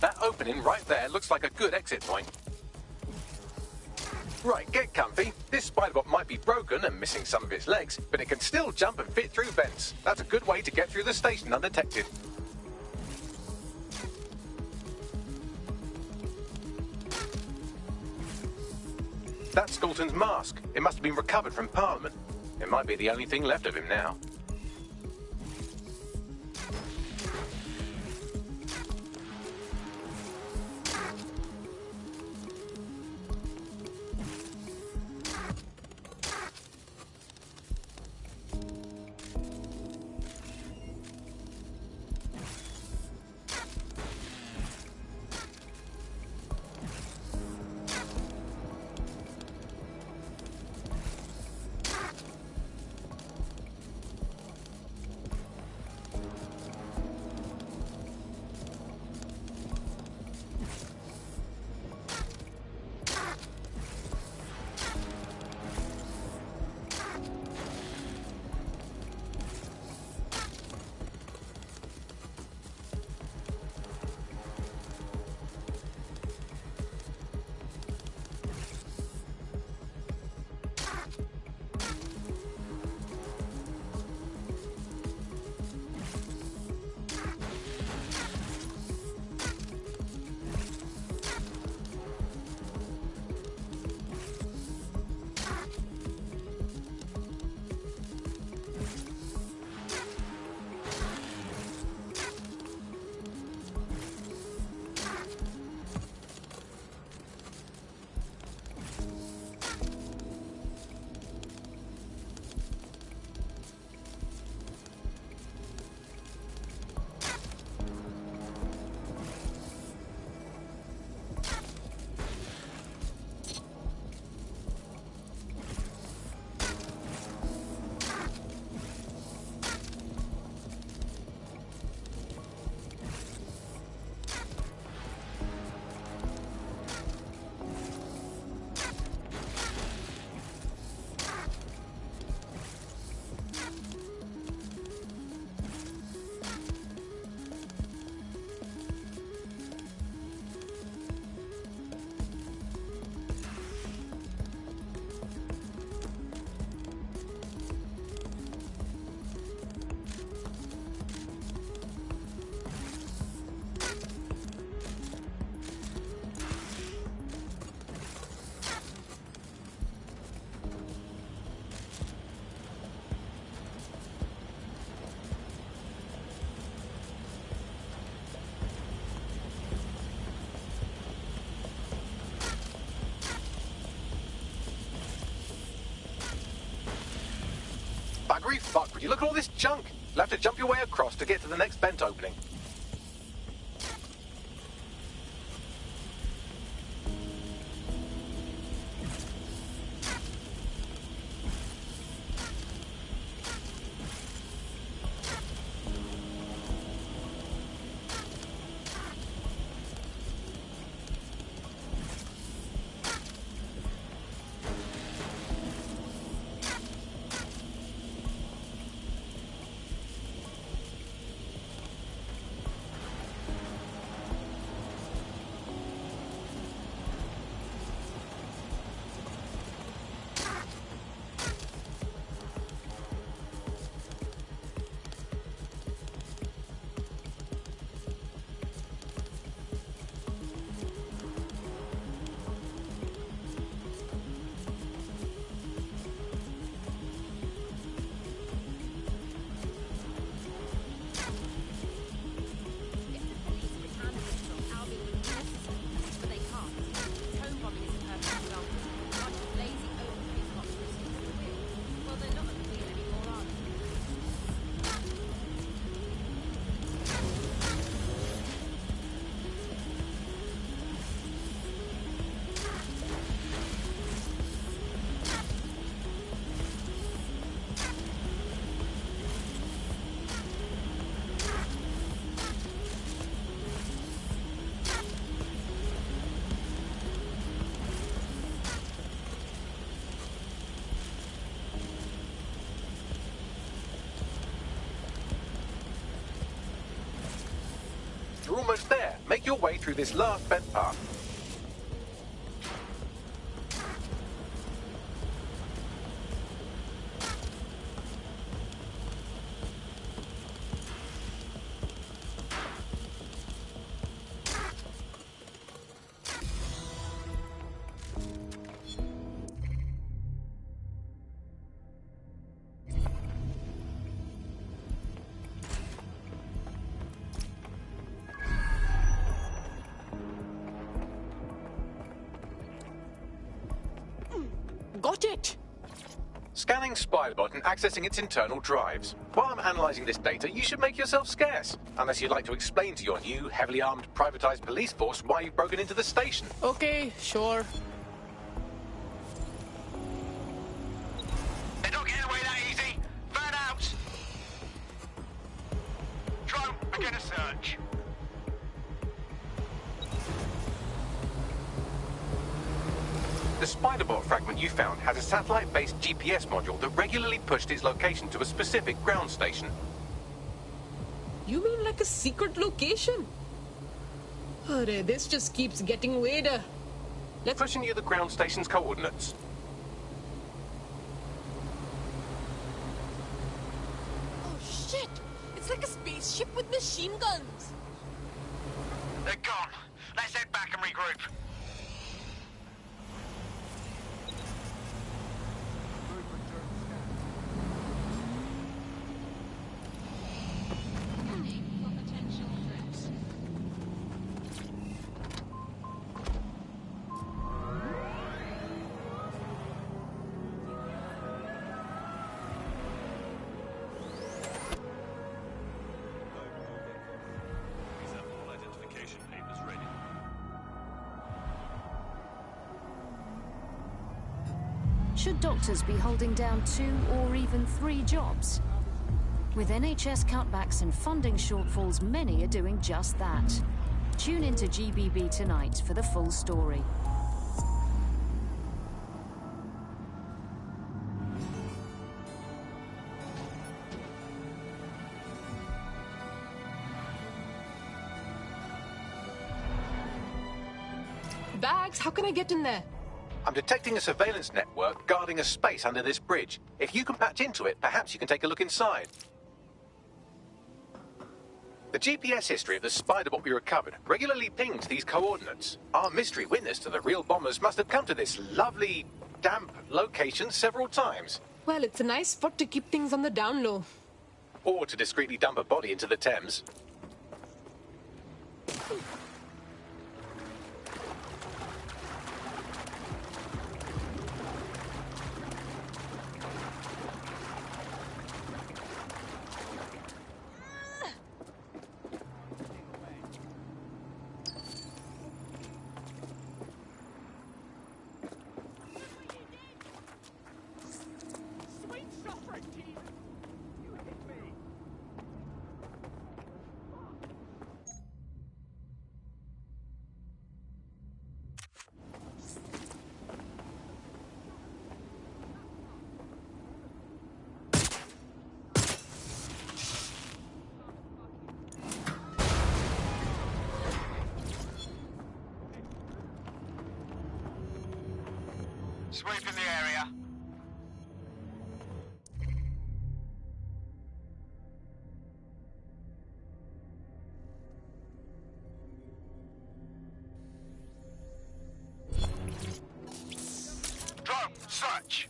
That opening right there looks like a good exit point. Right, get comfy. This spider-bot might be broken and missing some of its legs, but it can still jump and fit through vents. That's a good way to get through the station undetected. That's Skulton's mask. It must have been recovered from Parliament. It might be the only thing left of him now. Buggery fuck, would you look at all this junk? You'll have to jump your way across to get to the next vent opening. your way through this last bent path. Got it! Scanning Spiderbot and accessing its internal drives. While I'm analysing this data, you should make yourself scarce. Unless you'd like to explain to your new, heavily armed, privatised police force why you've broken into the station. Okay, sure. They're not getting away that easy. Burn out. Drone, begin a search. The Spiderbot fragment you found has a satellite-based GPS module that regularly pushed its location to a specific ground station. You mean like a secret location? Arre, this just keeps getting weirder. Let's pushing you the ground station's coordinates. Oh shit! It's like a spaceship with machine guns. They're gone. Let's head back and regroup. Should doctors be holding down 2 or even 3 jobs? With NHS cutbacks and funding shortfalls, many are doing just that. Tune into GBB tonight for the full story. Bags, how can I get in there? I'm detecting a surveillance network guarding a space under this bridge. If you can patch into it, perhaps you can take a look inside. The GPS history of the Spiderbot we recovered regularly pings these coordinates. Our mystery witness to the real bombers must have come to this lovely, damp location several times. Well, it's a nice spot to keep things on the down low. Or to discreetly dump a body into the Thames. Sweep in the area. Drone, search.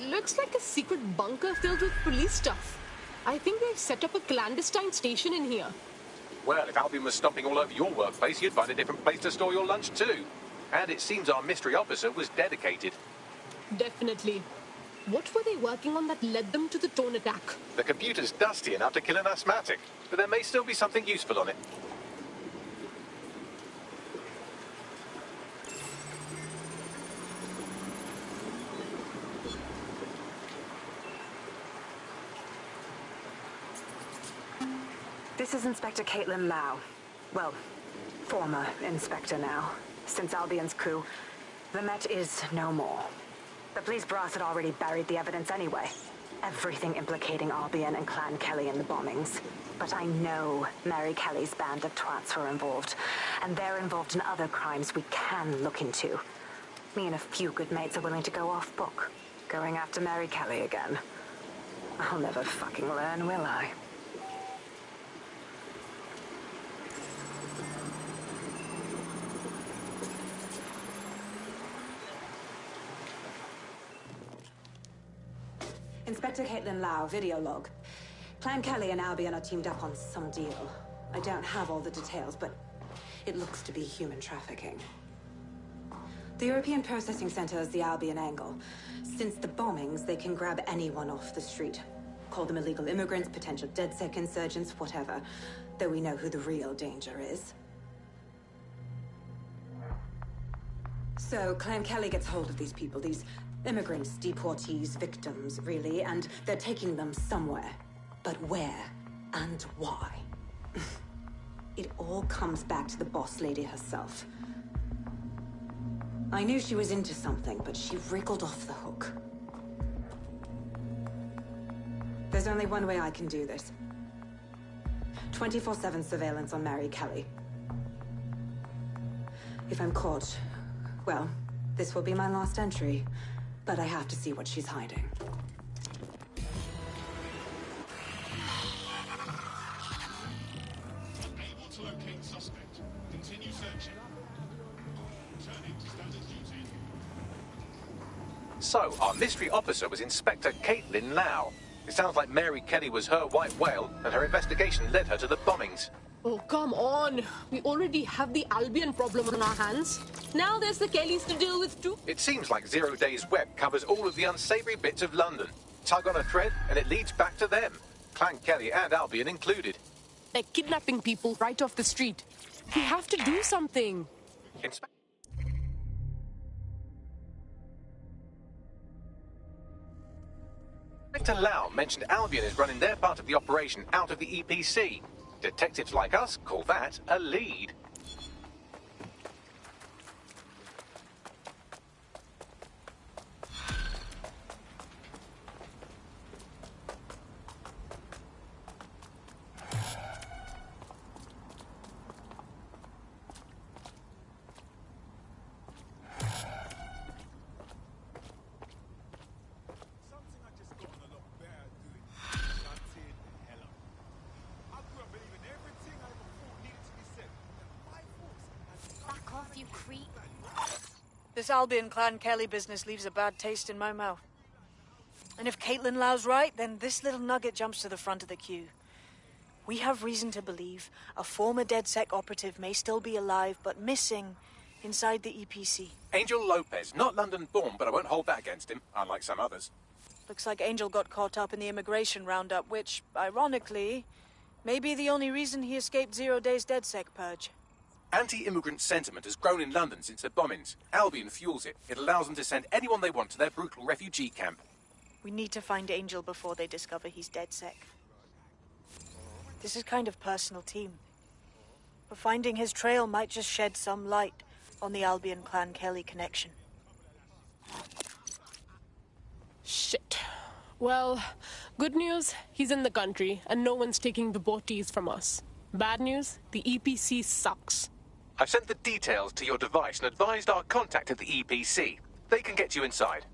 Looks like a secret bunker filled with police stuff. I think they've set up a clandestine station in here. Well, if Albion was stomping all over your workplace, you'd find a different place to store your lunch too. And it seems our mystery officer was dedicated. Definitely. What were they working on that led them to the drone attack? The computer's dusty enough to kill an asthmatic, but there may still be something useful on it. This is Inspector Caitlin Lau. Well, former inspector now. Since Albion's coup, the Met is no more. The police brass had already buried the evidence anyway. Everything implicating Albion and Clan Kelly in the bombings. But I know Mary Kelly's band of twats were involved, and they're involved in other crimes we can look into. Me and a few good mates are willing to go off book, going after Mary Kelly again. I'll never fucking learn, will I? Inspector Caitlin Lau, video log. Clan Kelly and Albion are teamed up on some deal. I don't have all the details, but it looks to be human trafficking. The European Processing Center is the Albion angle. Since the bombings, they can grab anyone off the street. Call them illegal immigrants, potential DedSec insurgents, whatever. Though we know who the real danger is. So, Clan Kelly gets hold of these people, these immigrants, deportees, victims, really, and they're taking them somewhere. But where and why? It all comes back to the boss lady herself. I knew she was into something, but she wriggled off the hook. There's only one way I can do this. 24/7 surveillance on Mary Kelly. If I'm caught, well, this will be my last entry. But I have to see what she's hiding. Able to locate suspect. Continue searching. Returning to standard duty. So, our mystery officer was Inspector Caitlin Lau. It sounds like Mary Kelly was her white whale, and her investigation led her to the bombings. Oh, come on. We already have the Albion problem on our hands. Now there's the Kellys to deal with too. It seems like Zero Days Web covers all of the unsavory bits of London. Tug on a thread, and it leads back to them. Clan Kelly and Albion included. They're kidnapping people right off the street. We have to do something. Inspector Lau mentioned Albion is running their part of the operation out of the EPC. Detectives like us call that a lead. This Albion Clan Kelly business leaves a bad taste in my mouth. And if Caitlin Lau's right, then this little nugget jumps to the front of the queue. We have reason to believe a former DedSec operative may still be alive, but missing inside the EPC. Angel Lopez, not London-born, but I won't hold that against him, unlike some others. Looks like Angel got caught up in the immigration roundup, which, ironically, may be the only reason he escaped 0 Days DedSec purge. Anti-immigrant sentiment has grown in London since the bombings. Albion fuels it. It allows them to send anyone they want to their brutal refugee camp. We need to find Angel before they discover he's DedSec. This is kind of personal team. But finding his trail might just shed some light on the Albion Clan Kelly connection. Shit. Well, good news, he's in the country, and no one's taking the boaties from us. Bad news, the EPC sucks. I've sent the details to your device and advised our contact at the EPC. They can get you inside.